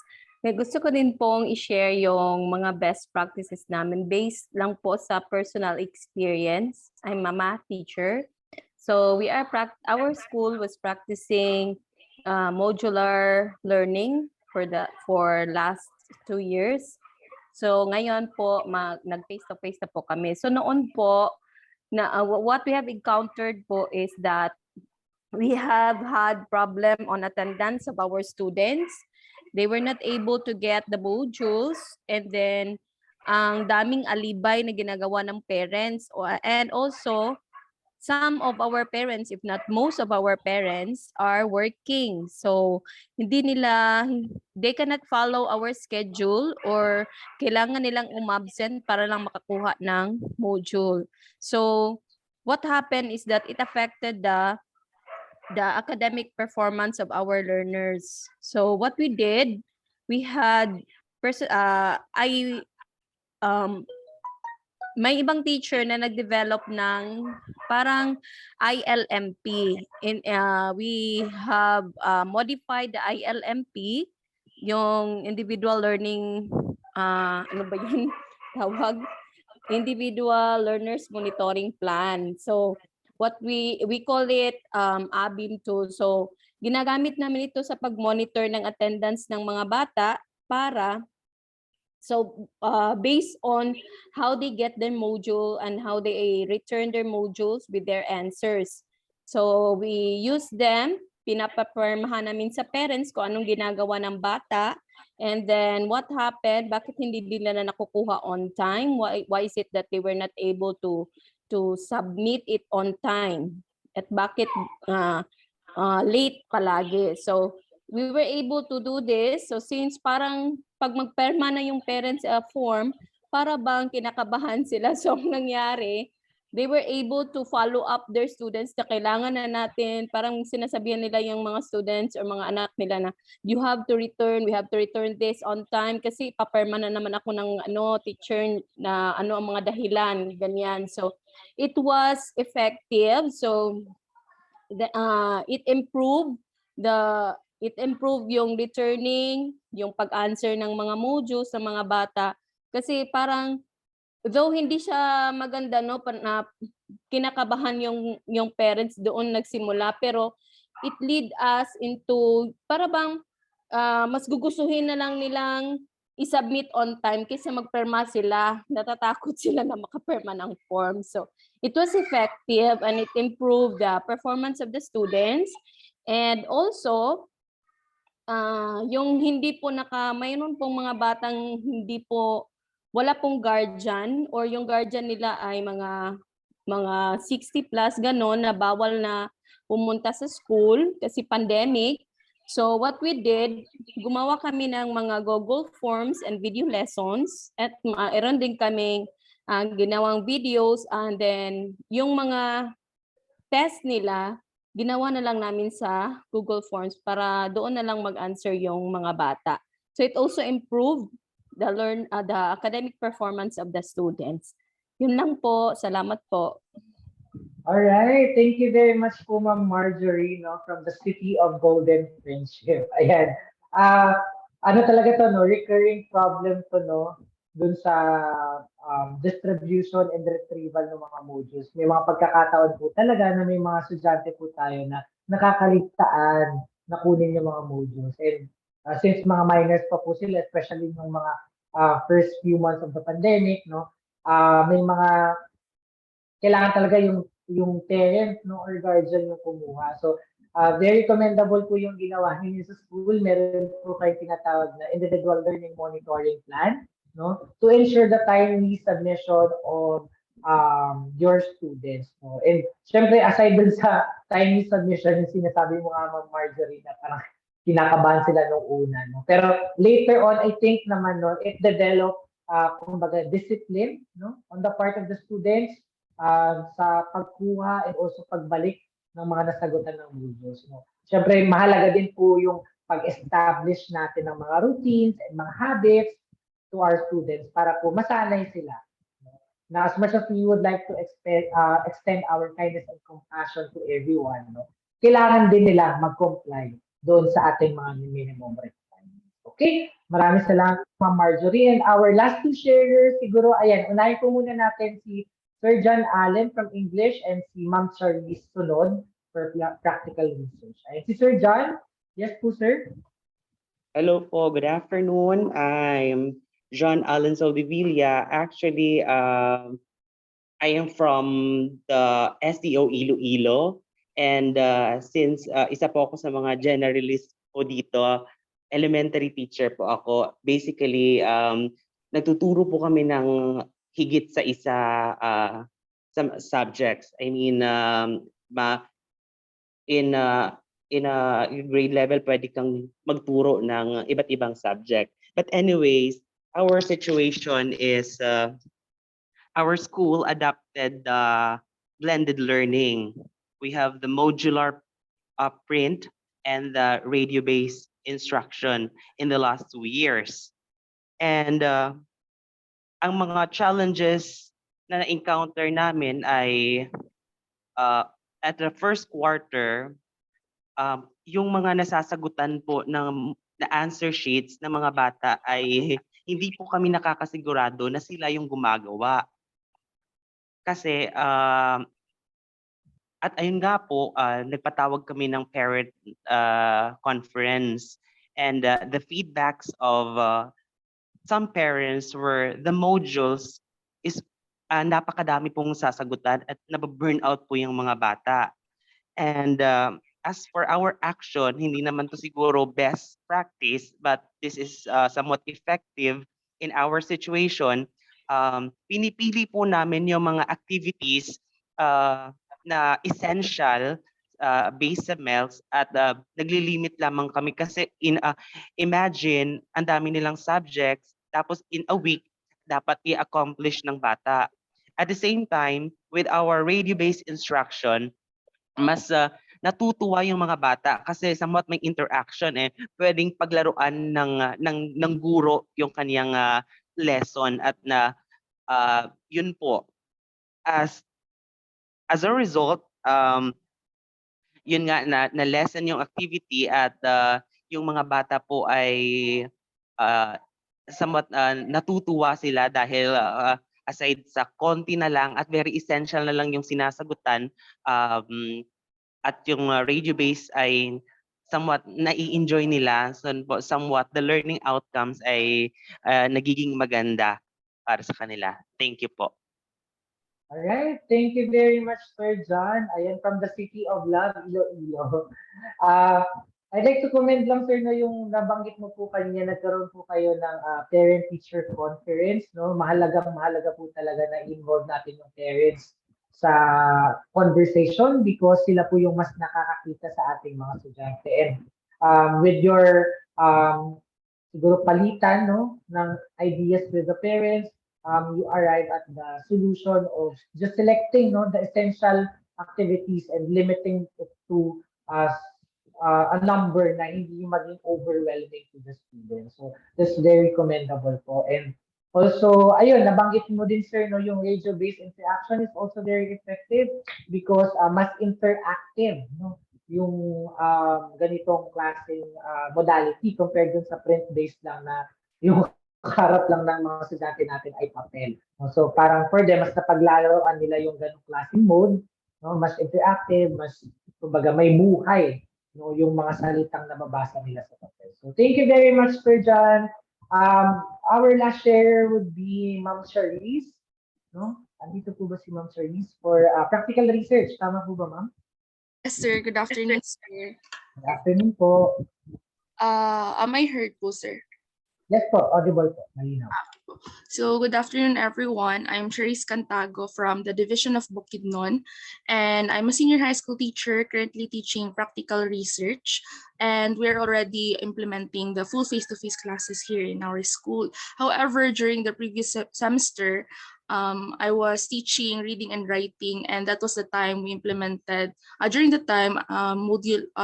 May gusto ko din pong i-share yung mga best practices namin based lang po sa personal experience. I'm a math teacher. So our school was practicing modular learning for last 2 years. So ngayon po nag-face-to-face na po kami. So noon po what we have encountered po is that we have had problem on attendance of our students. They were not able to get the modules, and then ang daming alibay na ginagawa ng parents, and also some of our parents, if not most of our parents, are working. So they cannot follow our schedule, or kailangan nilang umabsent para lang makakuha ng module. So what happened is that it affected the academic performance of our learners. So what we did, we had may ibang teacher na nag-develop ng parang ILMP. We have modified the ILMP, yung individual learning, ano ba yun tawag? Individual Learners Monitoring Plan. So what we call it ABIM tool. So ginagamit namin ito sa pag-monitor ng attendance ng mga bata based on how they get their module and how they return their modules with their answers. So we use them, pinapapermahan namin sa parents kung anong ginagawa ng bata, and then what happened, bakit hindi nila na nakukuha on time, why is it that they were not able to submit it on time, at bakit late palagi. So we were able to do this. So since parang pag magperma na yung parents form, para bang kinakabahan sila. So ang nangyari, they were able to follow up their students na kailangan na natin, parang sinasabihan nila yung mga students or mga anak nila na we have to return this on time kasi paperma na naman ako ng teacher na ang mga dahilan, ganyan. So it was effective. So it improved yung returning, yung pag-answer ng mga modules ng mga bata. Kasi parang, though hindi siya maganda, no, na kinakabahan yung parents doon nagsimula, pero it lead us into, para bang mas gugustuhin na lang nilang i-submit on time kaysa magperma sila. Natatakot sila na makaperma ng form. So it was effective and it improved the performance of the students. And also, yung hindi po mayroon pong mga batang wala pong guardian, or yung guardian nila ay mga 60 plus ganon, na bawal na pumunta sa school kasi pandemic. So what we did, gumawa kami ng mga Google Forms and video lessons, at meron din kaming ginawang videos, and then yung mga test nila ginawa na lang namin sa Google Forms para doon na lang mag-answer yung mga bata. So it also improved the academic performance of the students. Yun lang po. Salamat po. All right. Thank you very much po, Ma'am Marjorie, no, from the City of Golden Friendship. Ayan. Ano talaga to, no? Recurring problem to, no? Dun sa distribution and retrieval ng mga modules. May mga pagkakataon po talaga na may mga estudyante po tayo na nakakaligtaan na kunin yung mga modules. And since mga minors pa po sila, especially yung mga first few months of the pandemic, no, may mga kailangan talaga yung parent, no, or guardian yung kumuha. So very commendable po yung ginawa niyo sa school. Meron po kayo tinatawag na individual learning monitoring plan, no? To ensure the timely submission of your students. No? And syempre, aside dun sa timely submission, yung sinasabi mo nga, Ma'am Marjorie, na parang kinakabahan sila nung una. No? Pero later on, I think naman, no, it developed, kumbaga, discipline, no, on the part of the students, sa pagkuha and also pagbalik ng mga nasagutan ng modules. No? Siyempre, mahalaga din po yung pag-establish natin ng mga routines and mga habits to our students para po masanay sila. No? Na as much as we would like to extend our kindness and compassion to everyone, no? Kailangan din nila mag-comply doon sa ating mga minimum requirements. Okay? Maraming salamat, Ma'am Marjorie. And our last two sharers, siguro, ayan, unahin po muna natin si Sir John Allen from English and si Ma'am Charlize Sunod for practical research. Ayan, si Sir John. Yes po, sir. Hello po, good afternoon. I'm John Allen Soldevilla. Actually, I am from the SDO Iloilo. And since isa po ako sa mga generalist po dito, elementary teacher po ako. Basically, nagtuturo po kami ng higit sa isa subjects. I mean, in grade level, pwede kang magturo ng iba't ibang subject. But anyways, our situation is our school adopted the blended learning. We have the modular print and the radio-based instruction in the last 2 years. And ang mga challenges na na-encounter namin ay at the first quarter, yung mga nasasagutan po ng na answer sheets ng mga bata ay hindi po kami nakakasigurado na sila yung gumagawa. Kasi at ayun nga po, nagpatawag kami ng parent conference, and the feedbacks of some parents were the modules is napakadami pong sasagutan at nababurn out po yung mga bata. And as for our action, hindi naman to siguro best practice, but this is somewhat effective in our situation. Pinipili po namin yung mga activities na essential based sa MELS at naglilimit lamang kami kasi imagine ang dami nilang subjects tapos in a week dapat i-accomplish ng bata. At the same time, with our radio-based instruction, mas natutuwa yung mga bata kasi somewhat may interaction pwedeng paglaruan ng guro yung kaniyang lesson at na yun po as a result yun nga na lesson yung activity at yung mga bata po ay somewhat natutuwa sila dahil aside sa konti na lang at very essential na lang yung sinasagutan, at yung radio-based ay somewhat nai-enjoy nila, so somewhat the learning outcomes ay nagiging maganda para sa kanila. Thank you po. All right, thank you very much, Sir John. Ayan, from the City of Love, Iloilo. I'd like to comment lang, sir, no, yung nabanggit mo po kanina, nagkaroon po kayo ng parent-teacher conference. No? Mahalaga po talaga na involve natin yung parents sa conversation because sila po yung mas nakakakita sa ating mga estudyante. And with your siguro palitan, no, ng ideas with the parents, you arrive at the solution of just selecting, no, the essential activities and limiting it to a number na hindi maging overwhelming to the students. So that's very commendable po. And also, ayun, nabanggit mo din, sir, no, yung radio-based interaction is also very effective because mas interactive, no, yung ganitong klaseng modality compared dun sa print-based lang na yung harap lang ng mga estudyante natin ay papel. So parang for them, mas napaglalaroan nila yung ganong klaseng mode, no? Mas interactive, mas kumbaga may buhay, no? Yung mga salitang nababasa nila sa papel. So thank you very much, Sir John. Our last share would be Ma'am Charlize. No? Andito po ba si Ma'am Charlize for practical research? Tama po ba, Ma'am? Yes, sir. Good afternoon, sir. Good afternoon po. Am I heard po, sir? Yes po, audible po. Malinaw. So, good afternoon, everyone. I'm Cherise Cantago from the Division of Bukidnon, and I'm a senior high school teacher currently teaching practical research, and we're already implementing the full face-to-face classes here in our school. However, during the previous semester, I was teaching reading and writing, and that was the time we implemented. During the time,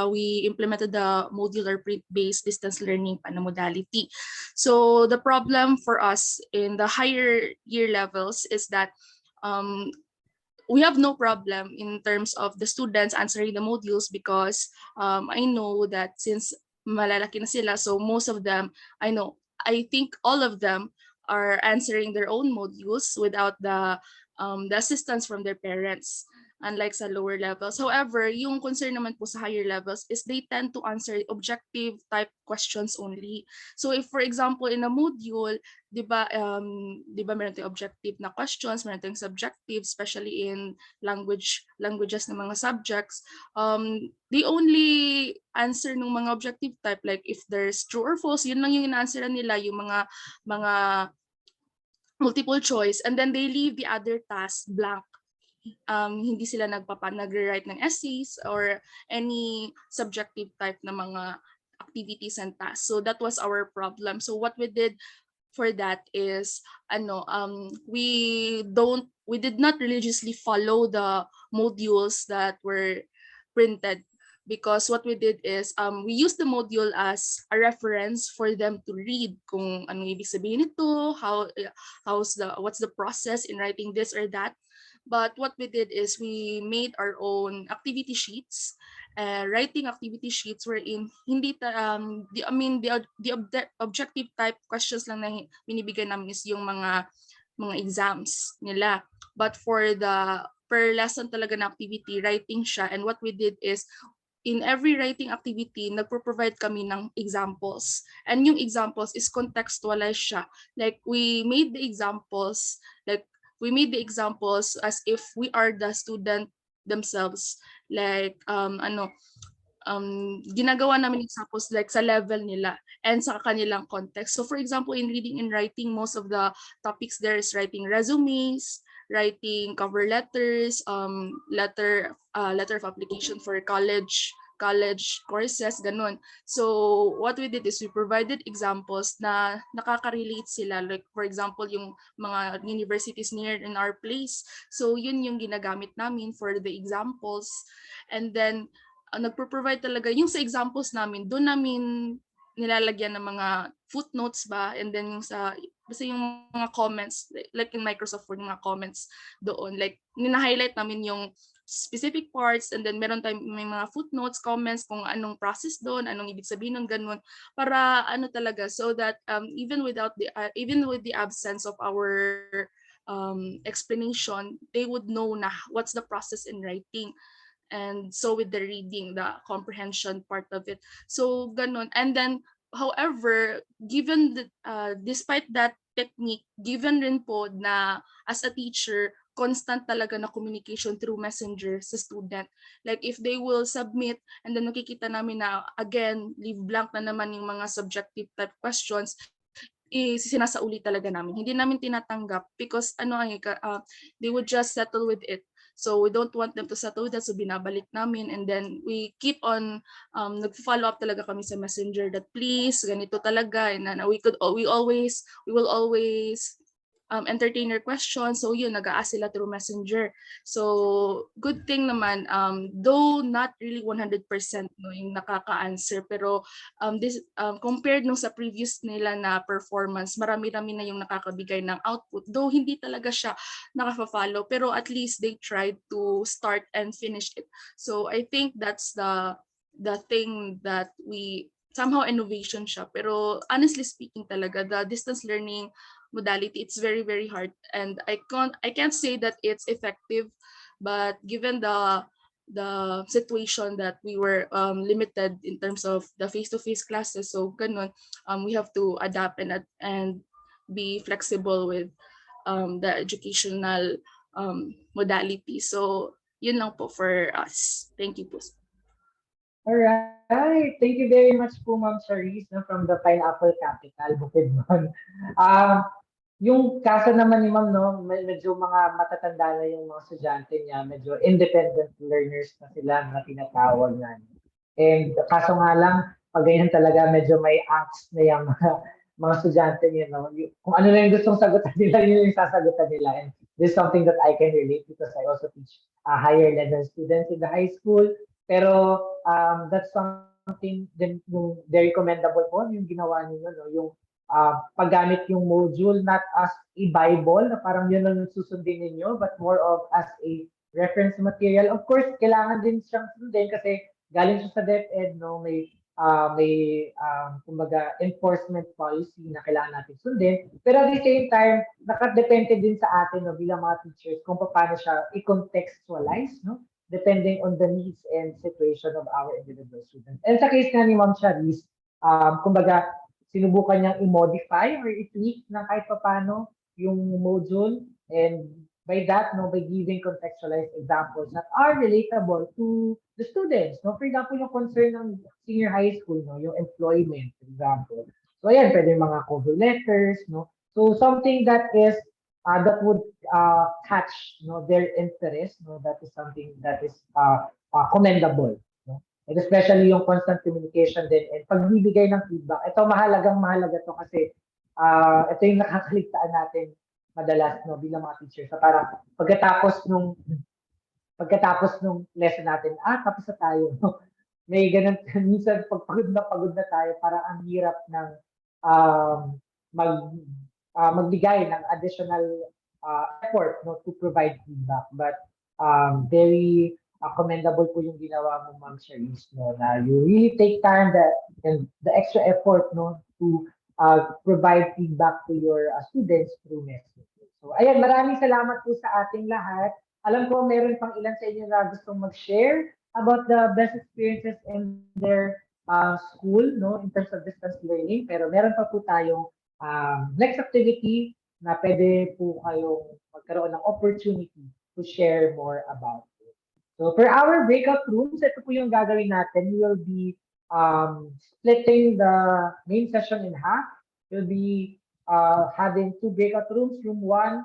we implemented the modular print-based distance learning modality. So the problem for us in the higher year levels is that um, we have no problem in terms of the students answering the modules because I know that since malalaki na sila, so most of them, I think all of them are answering their own modules without the assistance from their parents, unlike sa lower levels. However, yung concern naman po sa higher levels is they tend to answer objective type questions only. So if for example in a module, 'di ba meron tayong objective na questions, meron tayong subjective, especially in languages ng mga subjects. They only answer ng mga objective type, like if there's true or false, yun lang yung ina-answeran nila, yung mga multiple choice, and then they leave the other task blank. Hindi sila nagre-write ng essays or any subjective type na mga activities and tasks. So that was our problem. So what we did for that is we did not religiously follow the modules that were printed, because what we did is we used the module as a reference for them to read kung anong ibig sabihin nito, what's the process in writing this or that. But what we did is we made our own activity sheets, writing activity sheets wherein hindi the objective type questions lang na binibigay namin is yung mga exams nila. But for the per lesson talaga na activity, writing siya, and what we did is in every writing activity, nagpo-provide kami ng examples. And yung examples is contextualized siya. Like we made the examples as if we are the student themselves. Like ginagawa namin examples like sa level nila and sa kanilang context. So for example, in reading and writing, most of the topics there is writing resumes, writing cover letters, letter of application for college courses, ganun. So what we did is we provided examples na nakaka-relate sila, like for example yung mga universities near in our place. So yun yung ginagamit namin for the examples, and then nagpo-provide talaga yung sa examples namin, doon namin nilalagyan ng mga footnotes ba, and then yung basta yung mga comments, like in Microsoft Word, mga comments doon, like nina-highlight namin yung specific parts, and then meron tayong may mga footnotes, comments kung anong process doon, anong ibig sabihin ng ganun, para talaga, so that even with the absence of our explanation, they would know na what's the process in writing. And so with the reading, the comprehension part of it. So ganun. And then, however, despite that technique, given rin po na as a teacher, constant talaga na communication through messenger sa student. Like if they will submit and then nakikita namin na again, leave blank na naman yung mga subjective type questions, sinasauli talaga namin. Hindi namin tinatanggap because they would just settle with it. So we don't want them to settle with that, so binabalik namin, and then we keep on nag-follow up talaga kami sa messenger that please ganito talaga, and then we will always entertain your questions. So yun, nag-a-ask sila through messenger. So good thing naman, though not really 100% no, yung nakaka-answer, pero this compared nung sa previous nila na performance, marami-rami na yung nakakabigay ng output. Though hindi talaga siya naka-follow, pero at least they tried to start and finish it. So I think that's the thing that we somehow innovation siya. Pero honestly speaking talaga, the distance learning modality, it's very, very hard. And I can't say that it's effective, but given the situation that we were limited in terms of the face-to-face classes, so ganun, we have to adapt and be flexible with the educational modality. So Yun lang po for us. Thank you po. Alright, thank you very much po Ma'am Charisse no, from the Pineapple Capital, Bukidnon. Um, yung kaso naman ni Ma'am, no, medyo mga matatanda na yung mga estudyante niya, medyo independent learners na sila na tinatawag na. And kaso nga lang, pag ganyan talaga, medyo may angst na yung mga estudyante niya. No? Kung ano na yung gustong sagutan nila, yun yung sasagutan nila. And this is something that I can relate because I also teach higher level students in the high school. Pero that's something din yung very commendable po yung ginawa niyo no yung paggamit yung module not as a Bible na parang yun lang susundin ninyo but more of as a reference material. Of course, kailangan din siyang sundin kasi galing siya sa DepEd no may kumbaga enforcement policy na kailangan natin sundin. Pero at the same time, nakadepende din sa atin no bilang mga teachers kung paano siya i-contextualize no depending on the needs and situation of our individual students. And sa case nga ni Ma'am Charisse, kumbaga, sinubukan niyang i-modify or i-tweak ng kahit paano yung module. And by that, no, by giving contextualized examples that are relatable to the students. No? For example, yung concern ng senior high school, no, yung employment, for example. So ayan, pwede mga cover letters, no? So something that is that would catch their interest. That is something that is commendable. And especially yung constant communication din and pagbibigay ng feedback. Ito mahalaga to kasi ito yung nakakaligtaan natin madalas bilang mga teachers. So parang pagkatapos nung lesson natin, tapos na tayo. May ganun, minsan pagod na tayo, parang ang hirap ng magbigay ng additional effort to provide feedback. But very commendable po yung ginawa mo, Ma'am Charisse, na you really take time and the extra effort to provide feedback to your students through messages. So ayan, maraming salamat po sa ating lahat. Alam ko meron pang ilan sa inyo na gustong mag-share about the best experiences in their school in terms of distance learning. Pero meron pa po tayong next activity na pwede po kayong magkaroon ng opportunity to share more about it. So for our breakout rooms, ito po yung gagawin natin. We will be splitting the main session in half. We'll be having 2 breakout rooms. Room 1,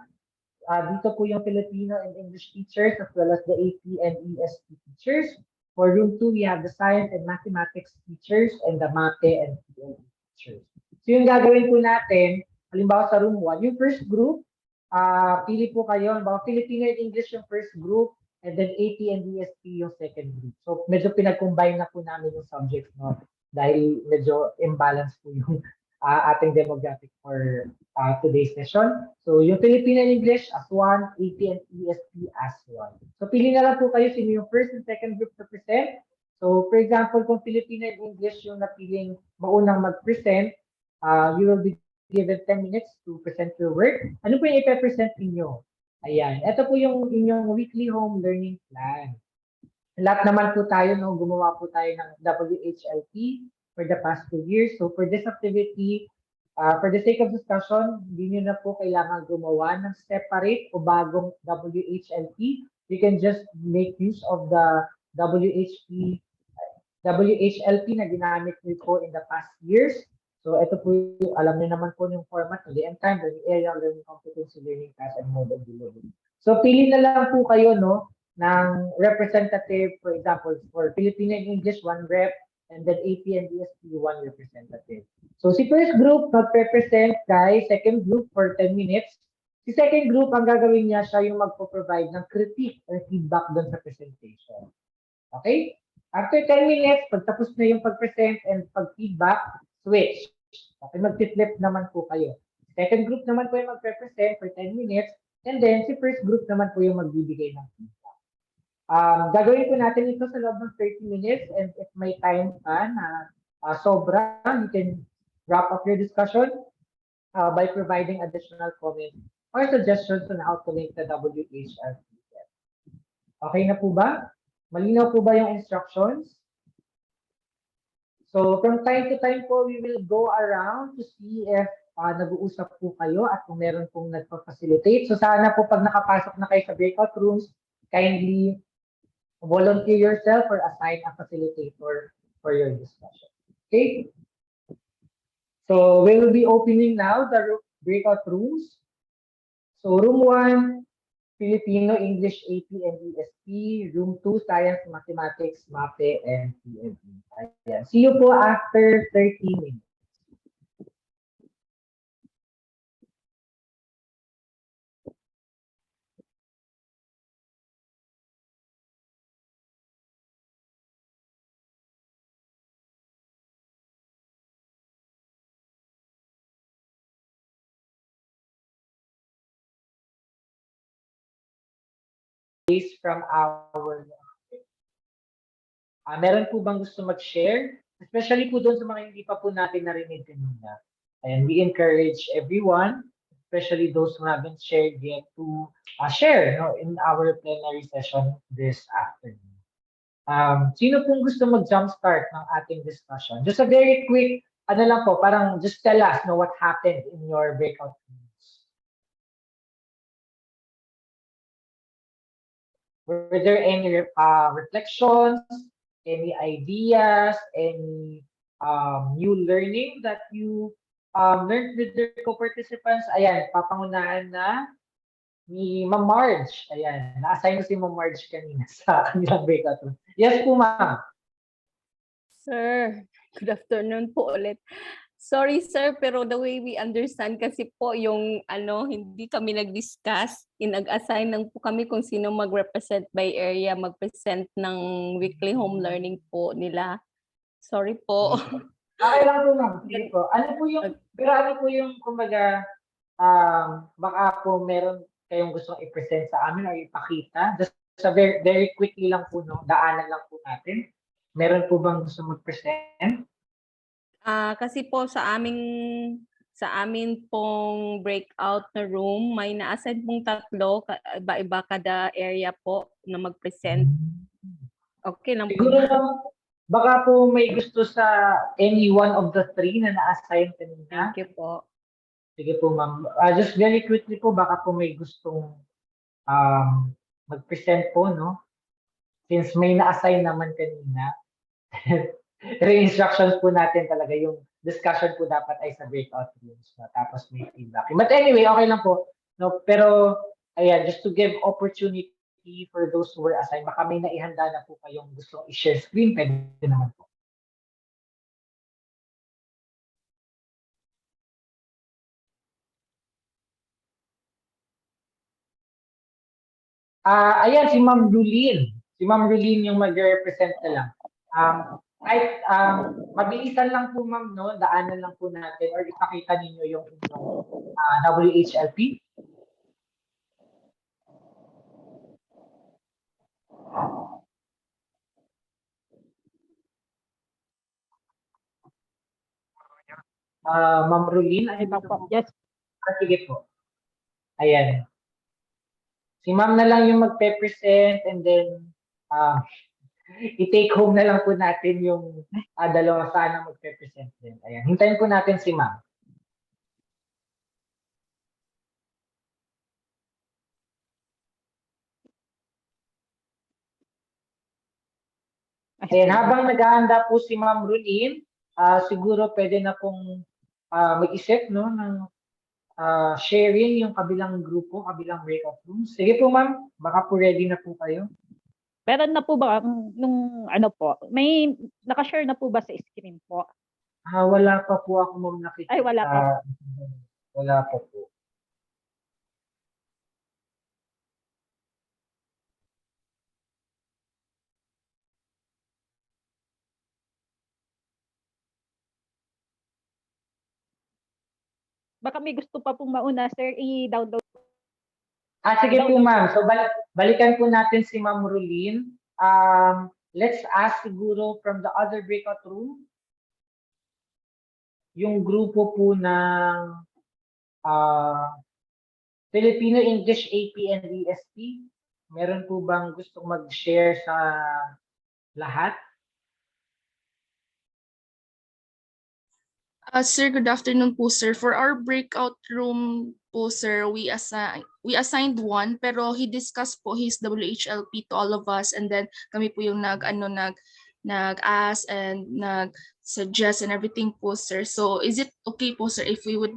dito po yung Filipino and English teachers as well as the AP and ESP teachers. For room 2, we have the science and mathematics teachers and the MATE and PLE teachers. So yung gagawin po natin, halimbawa sa room 1, yung first group, pili po kayo, halimbawa Filipino and English yung first group, and then AP and ESP yung second group. So medyo pinag-combine na po namin yung subjects dahil medyo imbalance po yung ating demographic for today's session. So yung Filipino and English as 1, AP and ESP as 1. So pili na lang po kayo sino yung first and second group to present. So for example, kung Filipino and English yung napiling maunang mag-present, you will be given 10 minutes to present your work. Ano po yung ipe-present ninyo? Ayan. Ito po yung inyong weekly home learning plan. Lahat naman po tayo, gumawa po tayo ng WHLP for the past 2 years. So for this activity, for the sake of discussion, hindi nyo na po kailangan gumawa ng separate o bagong WHLP. You can just make use of the WHLP na ginamit nyo po in the past years. So ito po, alam niyo naman po yung format, the end time, learning area, learning competency, learning class, and mode of delivery. So pili na lang po kayo ng representative, for example, for Filipino and English, 1 rep, and then AP and ESP, 1 representative. So si first group, mag-represent kay second group for 10 minutes. Si second group, ang gagawin niya, siya yung magpo-provide ng critique or feedback doon sa presentation. Okay? After 10 minutes, pagtapos na yung pag-present and pag-feedback, switch. Okay, mag-flip naman po kayo. Second group naman po yung mag-present for 10 minutes, and then si first group naman po yung magbibigay ng feedback. Gagawin po natin ito sa loob ng 30 minutes, and if may time pa na sobra, you can wrap up your discussion by providing additional comments or suggestions on how to make the WHLP. Okay na po ba? Malinaw po ba yung instructions? So from time to time po, we will go around to see if nag-uusap po kayo at kung meron pong nagpa-facilitate. So sana po pag nakapasok na kayo sa breakout rooms, kindly volunteer yourself or assign a facilitator for your discussion. Okay? So we will be opening now the breakout rooms. So room 1, Filipino, English, AP, and ESP. Room 2, Science, Mathematics, MAPE, and PME. Ayan. See you po after 30 minutes. From our meron po bang gusto mag-share? Especially po doon sa mga hindi pa po natin narinig kanina. And we encourage everyone, especially those who haven't shared yet, to share in our plenary session this afternoon. Sino pong gusto mag-jumpstart ng ating discussion? Just a very quick, lang po, parang just tell us what happened in your breakout rooms. Were there any reflections, any ideas, any new learning that you learned with the co-participants? Ayan, papangunahan na ni Ma'am Marge. Ayan, na-assign ko si Ma'am Marge kanina sa kanilang breakout room. Yes po, Ma'am. Sir, good afternoon po ulit. Sorry sir, pero the way we understand kasi po yung hindi kami nag-discuss, nag-assign lang po kami kung sino mag-represent by area, mag-present ng weekly home learning po nila. Sorry po. Okay lang po, Ma'am. Sige po. Ano po yung kumbaga, baka po meron kayong gustong i-present sa amin o ipakita. Just very, very quickly lang po, daanan lang po natin. Meron po bang gusto mag-present? Kasi po sa amin pong breakout na room, may na-assign pong 3, iba-iba kada area po na mag-present. Okay lang po. Siguro baka po may gusto sa any one of the 3 na na-assign kanina. Thank you po. Sige po, Ma'am. Just very quickly po, baka po may gustong mag-present po, Since may na-assign naman kanina. Re-instructions po natin talaga yung discussion po dapat ay sa breakout rooms. Tapos may feedback. But anyway, okay lang po. Pero, ayan, just to give opportunity for those who were assigned, baka may naihanda na po kayong gustong i-share screen, pwede naman po. Ayan, si Ma'am Rulin. Si Ma'am Rulin yung mag-represent na lang. Kahit mabilisan lang po, Ma'am, daanan lang po natin or ipakita ninyo yung inyong WHLP. Ma'am Rulin, Yes. Sige po. Ayan. Si Ma'am na lang yung magpe-present and then i-take home na lang po natin yung dalawa sana magpe-present din. Ayan. Hintayin po natin si Ma'am. Ayan, habang naghahanda po si Ma'am Rulin, siguro pwede na pong mag-isip ng sharing yung kabilang grupo, kabilang breakout rooms. Sige po, Ma'am, baka po ready na po kayo. Meron na po ba nung po? May naka-share na po ba sa screen po? Wala pa po ako, Ma'am, nakikita. Ay, wala pa. Wala pa po. Baka may gusto pa pong mauna, sir, i-download. Sige po, Ma'am. So, balikan po natin si Ma'am Rulin. Let's ask siguro from the other breakout room, yung grupo po ng Filipino, English, AP, and ESP. Meron po bang gustong mag-share sa lahat? Sir, good afternoon po, sir. For our breakout room po, sir, we assigned one, pero he discussed po his WHLP to all of us, and then kami po yung nag-ask and nag-suggest and everything po, sir. So is it okay po, sir, if we would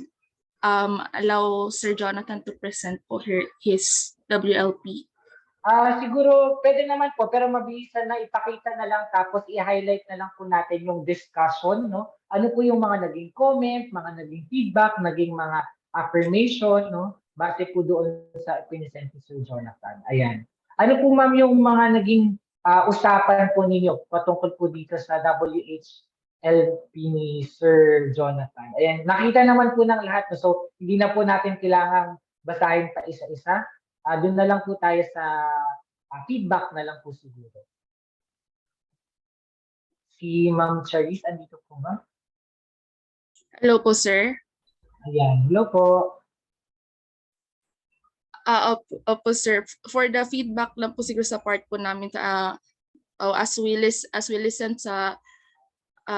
allow Sir Jonathan to present po his WLP? Siguro pwede naman po, pero mabilisan na ipakita na lang tapos i-highlight na lang po natin yung discussion, no? Ano po yung mga naging comment, mga naging feedback, naging mga affirmation, no? Base po doon sa pinisent ni Sir Jonathan. Ayan. Ano po ma'am yung mga naging usapan po ninyo patungkol po dito sa WHLP ni Sir Jonathan? Ayan, nakita naman po ng lahat, no? So hindi na po natin kailangang basahin pa isa-isa. Doon na lang po tayo sa feedback na lang po siguro. Si Ma'am Charisse, andito po ba? Hello po, sir. Ayan, hello po. Opo, sir. For the feedback lang po siguro sa part po namin, as we listen sa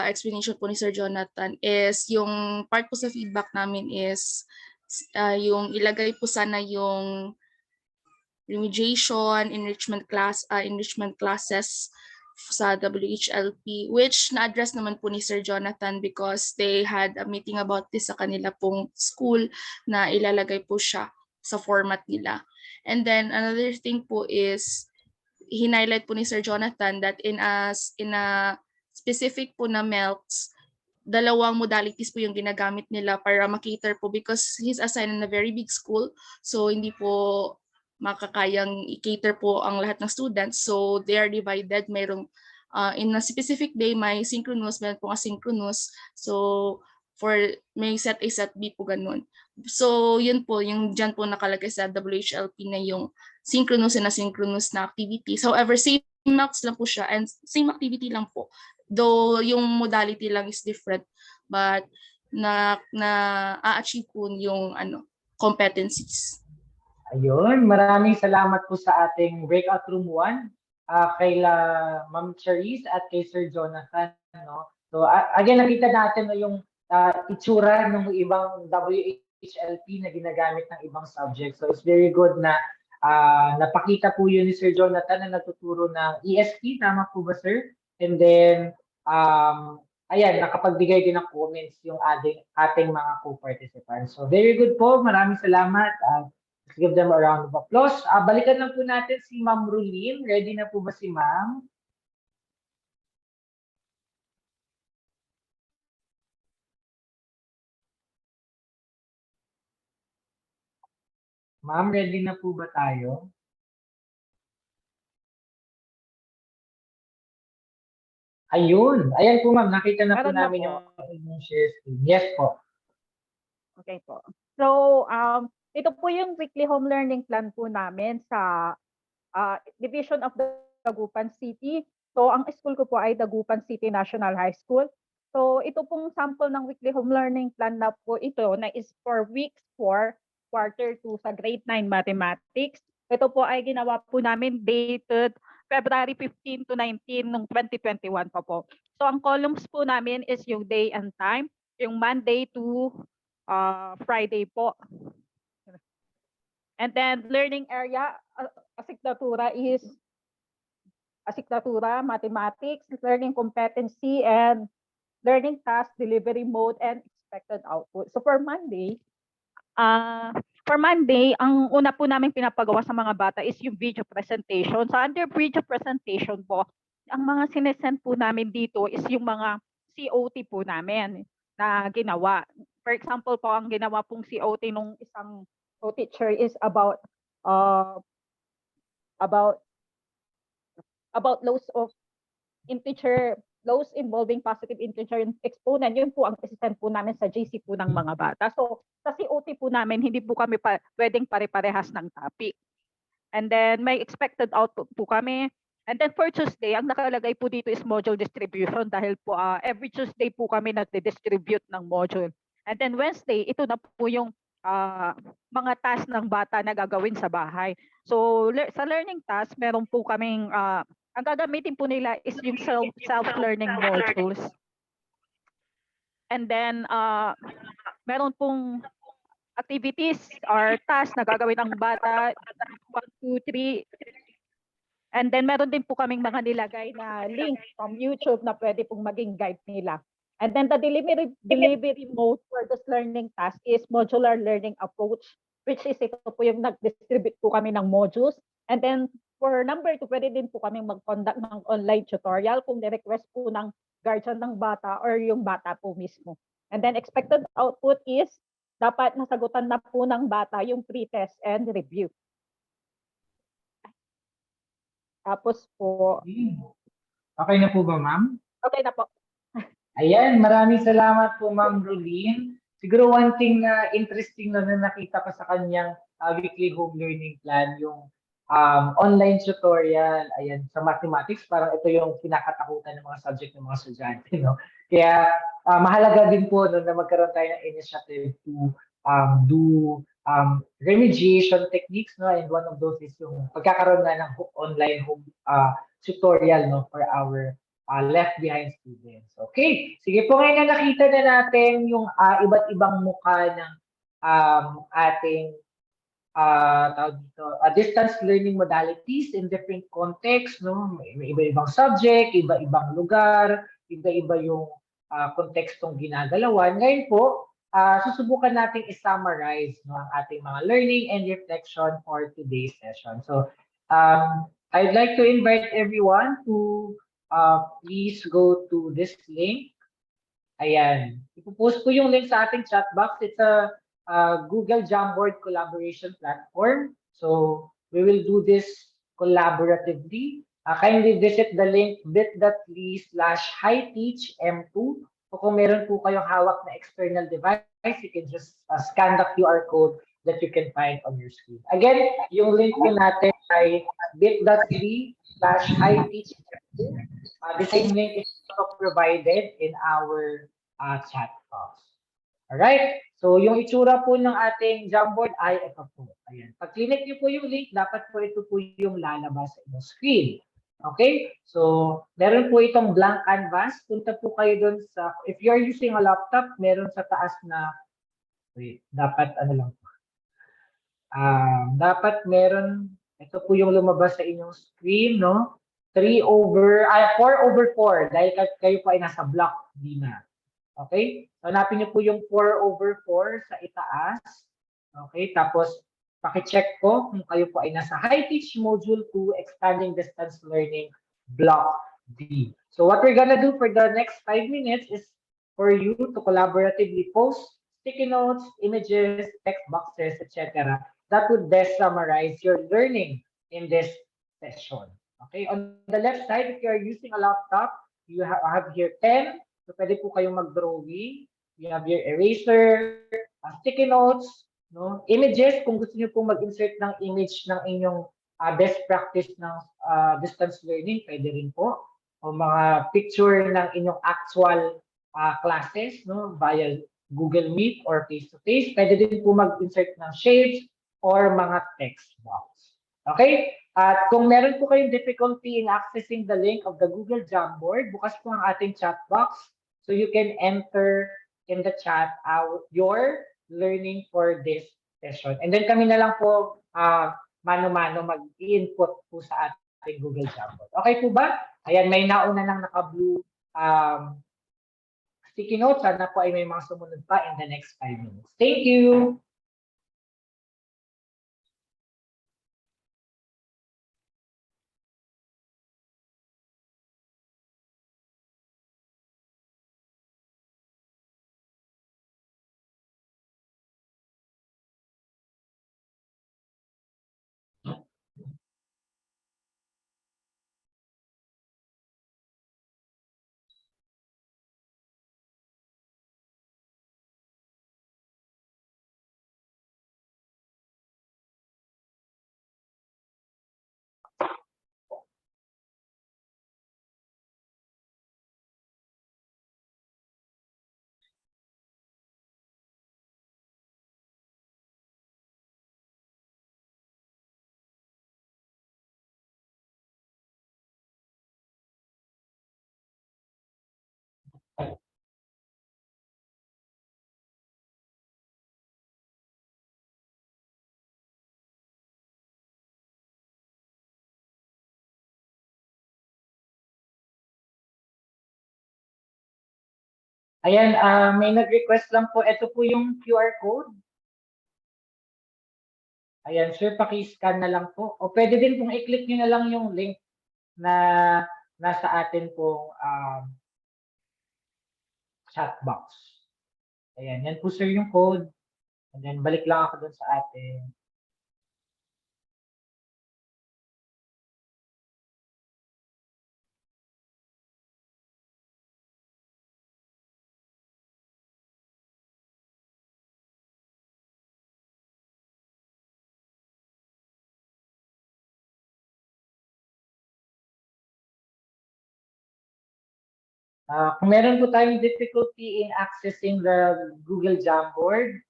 explanation po ni Sir Jonathan, is yung part po sa feedback namin is yung ilagay po sana yung remediation, enrichment classes sa WHLP, which na-address naman po ni Sir Jonathan because they had a meeting about this sa kanila pong school na ilalagay po siya sa format nila. And then another thing po is hinighlight po ni Sir Jonathan that in a specific po na MELCs, dalawang modalities po yung ginagamit nila para makater po because he's assigned in a very big school, so hindi po makakayang i-cater po ang lahat ng students. So they are divided. Mayroong in a specific day may synchronous, meron po asynchronous. So may set A, set B po ganun. So yun po, yung dyan po nakalagay sa WHLP na yung synchronous and asynchronous na activities. However, same marks lang po siya and same activity lang po. Though yung modality lang is different, but na-achieve po yung competencies. Ayun, maraming salamat po sa ating breakout room 1 kay Ma'am Charisse at kay Sir Jonathan, no? So again, nakita natin no, yung itsura ng ibang WHLP na ginagamit ng ibang subject. So it's very good na napakita po yun ni Sir Jonathan na natuturo ng ESP, tama po ba sir? And then ayan, nakapagbigay din ng comments yung ating mga co-participants. So very good po, maraming salamat. Let's give them a round of applause. Balikan lang po natin si Ma'am Rulin. Ready na po ba si Ma'am? Ma'am, ready na po ba tayo? Ayun. Ayan po ma'am, nakita na po Meron na namin po. yung share screen. Yes po. Okay po. So, ito po yung weekly home learning plan po namin sa Division of Dagupan City. So, ang school ko po ay Dagupan City National High School. So, ito pong sample ng weekly home learning plan na po ito na is for week 4, quarter 2 sa grade 9 mathematics. Ito po ay ginawa po namin dated February 15 to 19 ng 2021 pa po. So, ang columns po namin is yung day and time, yung Monday to Friday po. And then learning area, asignatura, mathematics, learning competency, and learning task, delivery mode, and expected output. So for Monday, ang una po namin pinapagawa sa mga bata is yung video presentation. So under video presentation po, ang mga sinesend po namin dito is yung mga COT po namin na ginawa. For example po, ang ginawa pong COT nung isang co-teacher is about laws of integer, laws involving positive integer exponent. Yun po ang assistant po namin sa GC po ng mga bata. So sa COT po namin, hindi po kami pwedeng pare-parehas ng topic. And then may expected output po kami. And then for Tuesday, ang nakalagay po dito is module distribution dahil po every Tuesday po kami nagdi-distribute ng module. And then Wednesday, ito na po yung mga task ng bata na gagawin sa bahay. So sa learning task, meron po kaming, ang gagamitin po nila is yung self-learning modules. And then meron pong activities or tasks na gagawin ng bata, 1, 2, 3. And then meron din po kaming mga nilagay na link from YouTube na pwede pong maging guide nila. And then the delivery mode for this learning task is modular learning approach, which is ito po yung nag-distribute po kami ng modules. And then for number 2, pwede din po kami mag-conduct ng online tutorial kung ni-request po ng guardian ng bata or yung bata po mismo. And then expected output is dapat nasagutan na po ng bata yung pre-test and review. Tapos po, Okay na po ba, ma'am? okay na po. Ayan, maraming salamat po, Ma'am Rolene. Siguro one thing na interesting na nakita ko sa kanyang weekly home learning plan, yung online tutorial, ayan, sa mathematics, parang ito yung kinakatakutan ng mga subject ng mga estudyante, no? Kaya mahalaga din po no, na magkaroon tayo ng initiative to do remediation techniques, no? And one of those is yung pagkakaroon na ng online home tutorial, no, for our left behind students. Okay, sige po, ngayon na nakita na natin yung iba't ibang mukha ng ating tawag dito, distance learning modalities in different contexts, no? May iba-ibang subject, iba-ibang lugar, iba-iba yung kontekstong ginagalawan. Ngayon po, susubukan nating i-summarize, no, ang ating mga learning and reflection for today's session. So, I'd like to invite everyone to please go to this link. Ayan. Ipopost ko yung link sa ating chat box. It's a Google Jamboard collaboration platform. So we will do this collaboratively. Kindly visit the link bit.ly/highteachm2. So kung meron po kayong hawak na external device, you can just scan the QR code that you can find on your screen. Again, yung link po natin ay bit.ly/highteachm2. The same link is also provided in our chat box. Alright? So, yung itsura po ng ating Jamboard ay ito po. Ayan. Pag click niyo po yung link, dapat po ito po yung lalabas sa inyong screen. Okay? So, meron po itong blank canvas. Punta po kayo dun sa, if you're using a laptop, meron sa taas na, wait, dapat ano lang po. Dapat meron, ito po yung lumabas sa inyong screen, no? 4/4 dahil kayo po ay nasa block, hindi na. Okay? So, hanapin niyo po yung 4/4 sa itaas. Okay? Tapos, paki-check po kung kayo po ay nasa High Teach Module 2 Expanding Distance Learning Block D. So, what we're gonna do for the next 5 minutes is for you to collaboratively post sticky notes, images, text boxes, etc. That would best summarize your learning in this session. Okay? On the left side, if you are using a laptop, you have here pen. So, pwede po kayong mag-drawing. You have your eraser, sticky notes, no? Images, kung gusto niyo po mag-insert ng image ng inyong best practice ng distance learning, pwede rin po. O mga picture ng inyong actual classes, no? Via Google Meet or face-to-face. Pwede din po mag-insert ng shapes or mga text box. Okay? At kung meron po kayong difficulty in accessing the link of the Google Jamboard, bukas po ang ating chat box. So you can enter in the chat your learning for this session. And then kami na lang po mano-mano mag-i-input po sa ating Google Jamboard. Okay po ba? Ayan, may nauna nang naka-blue sticky notes. Sana po ay may mga sumunod pa in the next 5 minutes. Thank you! Ayan, may nag-request lang po. Ito po yung QR code. Ayan, sir, paki-scan na lang po. O pwede din pong i-click nyo na lang yung link na nasa atin pong chat box. Ayan, yan po sir yung code. And then balik lang ako dun sa atin. Kung meron po tayong difficulty in accessing the Google Jamboard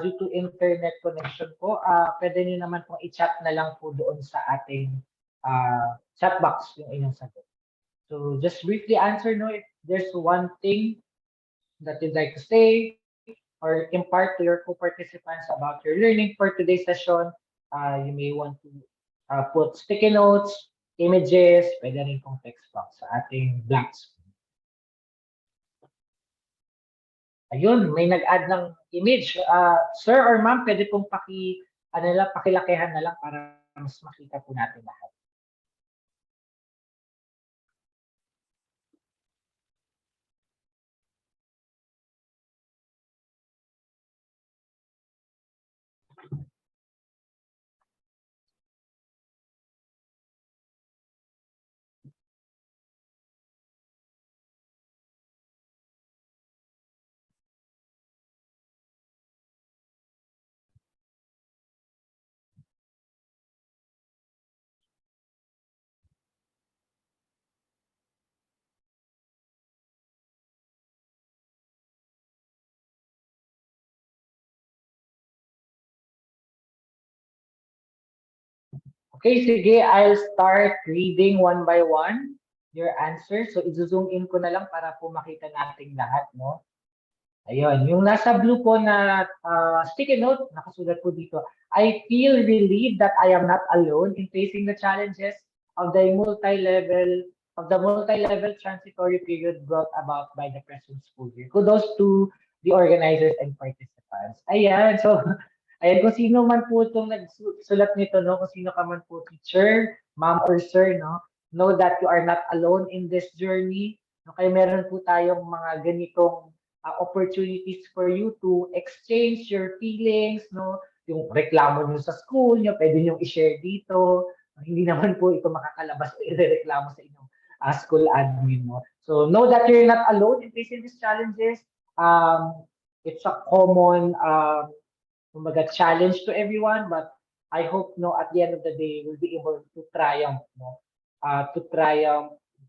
due to internet connection po, pwede nyo naman pong i-chat na lang po doon sa ating chat box yung inyong sagot. So just briefly answer no if there's one thing that you'd like to say or impart to your co-participants about your learning for today's session. You may want to put sticky notes, images, pwede rin pong text box sa ating blank screen. Ayun, may nag-add ng image. Sir or ma'am, pwede pong pakilakihan na lang para mas makita po natin lahat. Okay, sige, I'll start reading one by one your answers. So, i-zoom in ko na lang para po makita natin lahat, no? Ayun, yung nasa blue po na sticky note, nakasulat po dito, I feel relieved that I am not alone in facing the challenges of the multi-level transitory period brought about by the present school year. Kudos to the organizers and participants. Ayan, so ayan, kung sino man po itong nagsulat nito, no? Kung sino ka man po, teacher, ma'am or sir, no? Know that you are not alone in this journey. No? Kaya meron po tayong mga ganitong opportunities for you to exchange your feelings, no? Yung reklamo nyo sa school nyo, pwede nyo i-share dito. Hindi naman po ito makakalabas o i-reklamo sa inyong school admin, no? So know that you're not alone in facing these challenges. It's a common kumbaga challenge to everyone, but I hope no at the end of the day we'll be able to triumph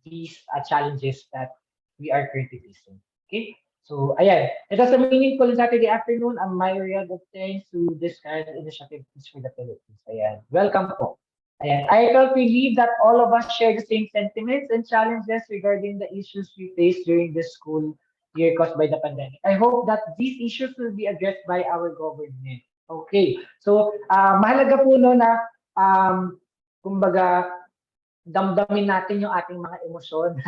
these challenges that we are currently facing. Okay? So ayan, it was a meaningful Saturday afternoon. A myriad of thanks to this kind of initiative for the Philippines. Ayan, welcome po. Ayan, I felt relieved that all of us share the same sentiments and challenges regarding the issues we face during this school year caused by the pandemic. I hope that these issues will be addressed by our government. Okay. So, mahalaga po no na kumbaga damdamin natin yung ating mga emosyon.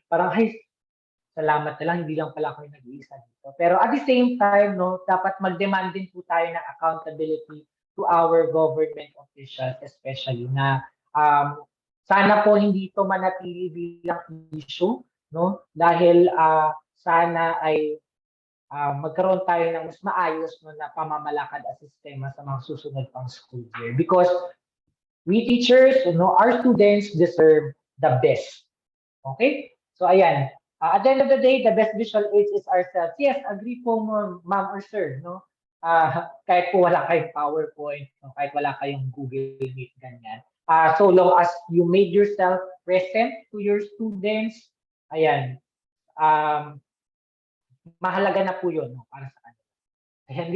Parang ay salamat na lang hindi lang pala ako yung nag-iisa dito. Pero at the same time no, dapat mag-demand din po tayo ng accountability to our government officials especially na sana po hindi ito manatili bilang issue no dahil sana ay magkaroon tayo ng mas maayos no, na pamamalakad at sistema sa mga susunod pang school year. Because we teachers, you know, our students deserve the best. Okay? So ayan, at the end of the day, the best visual aids is ourselves. Yes, agree po mo, ma'am or sir, no? Kahit po wala kayong PowerPoint, no? Kahit wala kayong Google Meet, ganyan. So long as you made yourself present to your students, ayan, mahalaga na po yun no, para sa kanila. Ayan,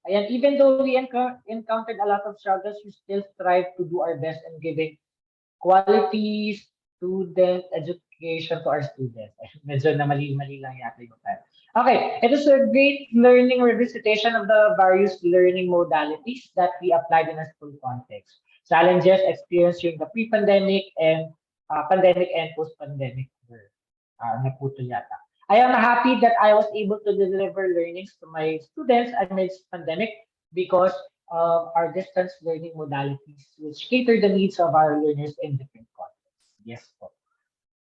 ayan, even though we encountered a lot of struggles, we still strive to do our best in giving quality student education to our students. Medyo na mali-mali lang yata yung time. Okay, it is a great learning revisitation of the various learning modalities that we applied in a school context. Challenges experienced during the pre-pandemic and pandemic and post-pandemic world. Naputo yata. I am happy that I was able to deliver learnings to my students amidst pandemic because of our distance learning modalities which cater the needs of our learners in different contexts. Yes po.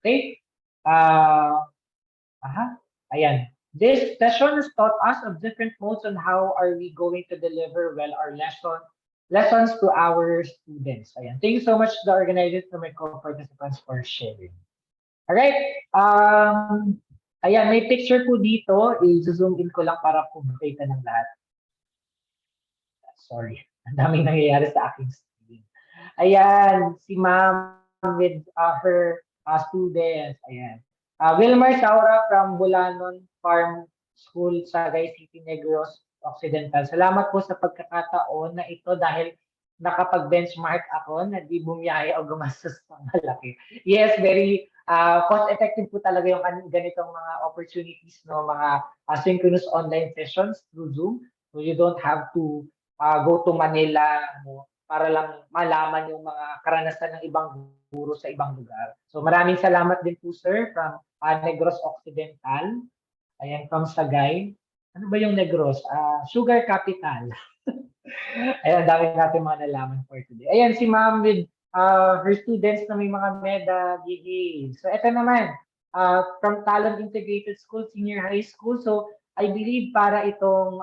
Okay. Ayan. This session has taught us of different modes on how are we going to deliver well our lessons to our students. Ayan. Thank you so much to the organizers and my co-participants for sharing. Alright. Ayan, may picture po dito. I-zoom in ko lang para po makita ng lahat. Sorry. Ang daming nangyayari sa aking screen. Ayan, si ma'am with her students. Ayan. Wilmar Saura from Bulanon Farm School, Sagay City, Negros Occidental. Salamat po sa pagkakataon na ito dahil nakapag-benchmark ako na di bumiyahe o gumastos ng malaki. Yes, very cost-effective po talaga yung ganitong mga opportunities, no, mga asynchronous online sessions through Zoom. So you don't have to go to Manila, no, para lang malaman yung mga karanasan ng ibang guro sa ibang lugar. So maraming salamat din po sir from Negros Occidental. Ayan, from Sagay. Ano ba yung Negros? Sugar Capital. Ayan, dami natin mga nalaman for today. Ayan, si ma'am with her students na may mga meda, gigi. So ito naman, from Talon Integrated School, Senior High School. So I believe para itong,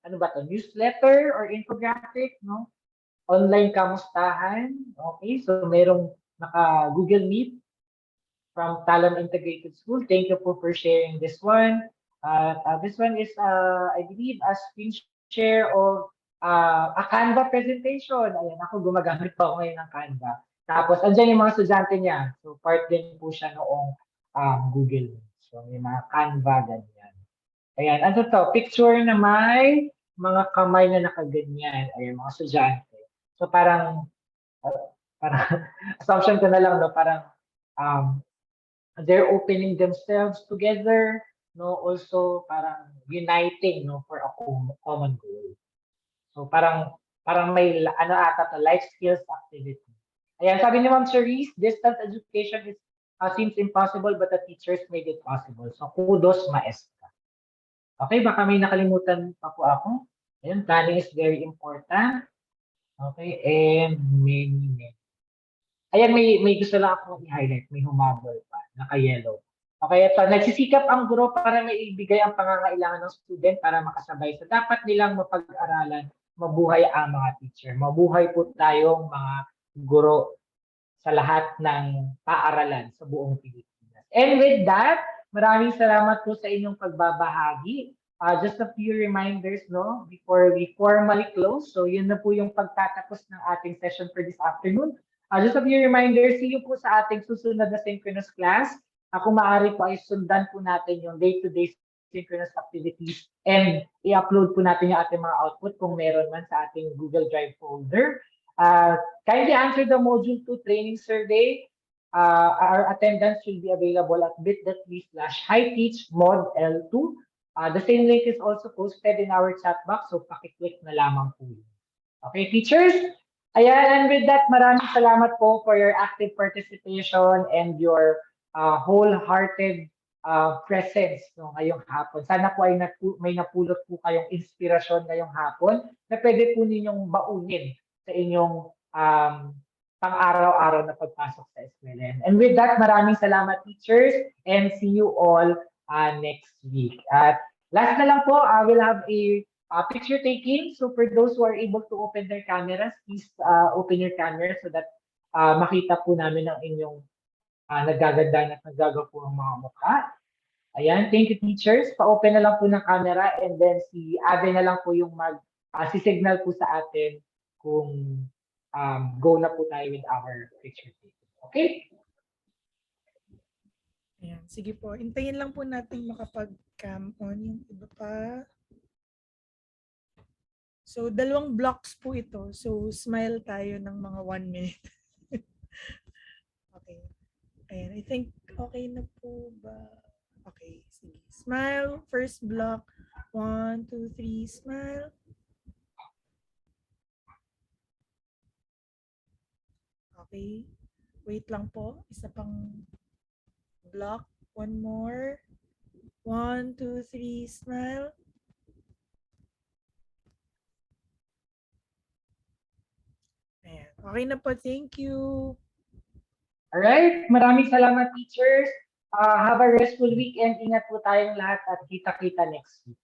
ano ba to, newsletter or infographic, no? Online kamustahan. Okay, so merong naka-Google Meet from Talon Integrated School. Thank you po for sharing this one. This one is, I believe, a screen share of a Canva presentation. Ayan, ako gumagamit pa ako ngayon ng Canva. Tapos, andyan yung mga estudyante niya. So, part din po siya noong Google Meet. So, may mga Canva, ganyan. Ayan, ano to? Picture na may mga kamay na nakaganyan. Ayan, mga estudyante. So, parang assumption ko na lang, no? Parang, they're opening themselves together, no, also parang uniting, no, for a common goal. So parang may ano ata to, life skills activity. Ayan, sabi ni Ma'am Cherise, distance education is seems impossible but the teachers made it possible. So kudos maestra. Okay, baka may nakalimutan pa po ako. Ayan, planning is very important. Okay, and many. Ayan, may gusto lang akong i-highlight. May humabol pa, naka-yellow. Okay, ito. Nagsisikap ang guro para maibigay ang pangangailangan ng student para makasabay. So, dapat nilang mapag-aralan, mabuhay ang mga teacher. Mabuhay po tayong mga guro sa lahat ng paaralan sa buong Pilipinas. And with that, maraming salamat po sa inyong pagbabahagi. Just a few reminders, no, before we formally close. So, yun na po yung pagtatapos ng ating session for this afternoon. Just a few reminders, see you po sa ating susunod na synchronous class. Kung maaari po ay sundan po natin yung day-to-day synchronous activities and i-upload po natin yung ating mga output kung meron man sa ating Google Drive folder. Kindly answer the Module 2 training survey. Our attendance will be available at bit.ly/hiteachmodl2. The same link is also posted in our chat box, so pakiclick na lamang po. Okay, teachers? Ayan, and with that, maraming salamat po for your active participation and your wholehearted presence, no, ngayong hapon. Sana po ay may napulot po kayong inspirasyon ngayong hapon na pwede po ninyong baunin sa inyong pang-araw-araw na pagpasok sa eskwela. And with that, maraming salamat teachers and see you all next week. At last na lang po, I will have a picture taking. So for those who are able to open their cameras, please open your camera so that makita po namin ang inyong nagaganda at nagagapo ang mga mukha. Ayan, thank you teachers. Pa-open na lang po ng camera and then si Ave na lang po yung si-signal po sa atin kung go na po tayo with our picture taking. Okay? Ayan, sige po. Hintayin lang po natin makapag-cam on yung iba pa. So, 2 blocks po ito. So, smile tayo ng mga 1 minute. Okay. Ayan, I think okay na po ba? Okay, sige. Smile, first block. 1, 2, 3, smile. Okay. Wait lang po. Isa pang block. One more. 1, 2, 3, smile. Ayan. Okay na po. Thank you. Alright, maraming salamat teachers. Have a restful weekend. Ingat po tayong lahat at kita-kita next week.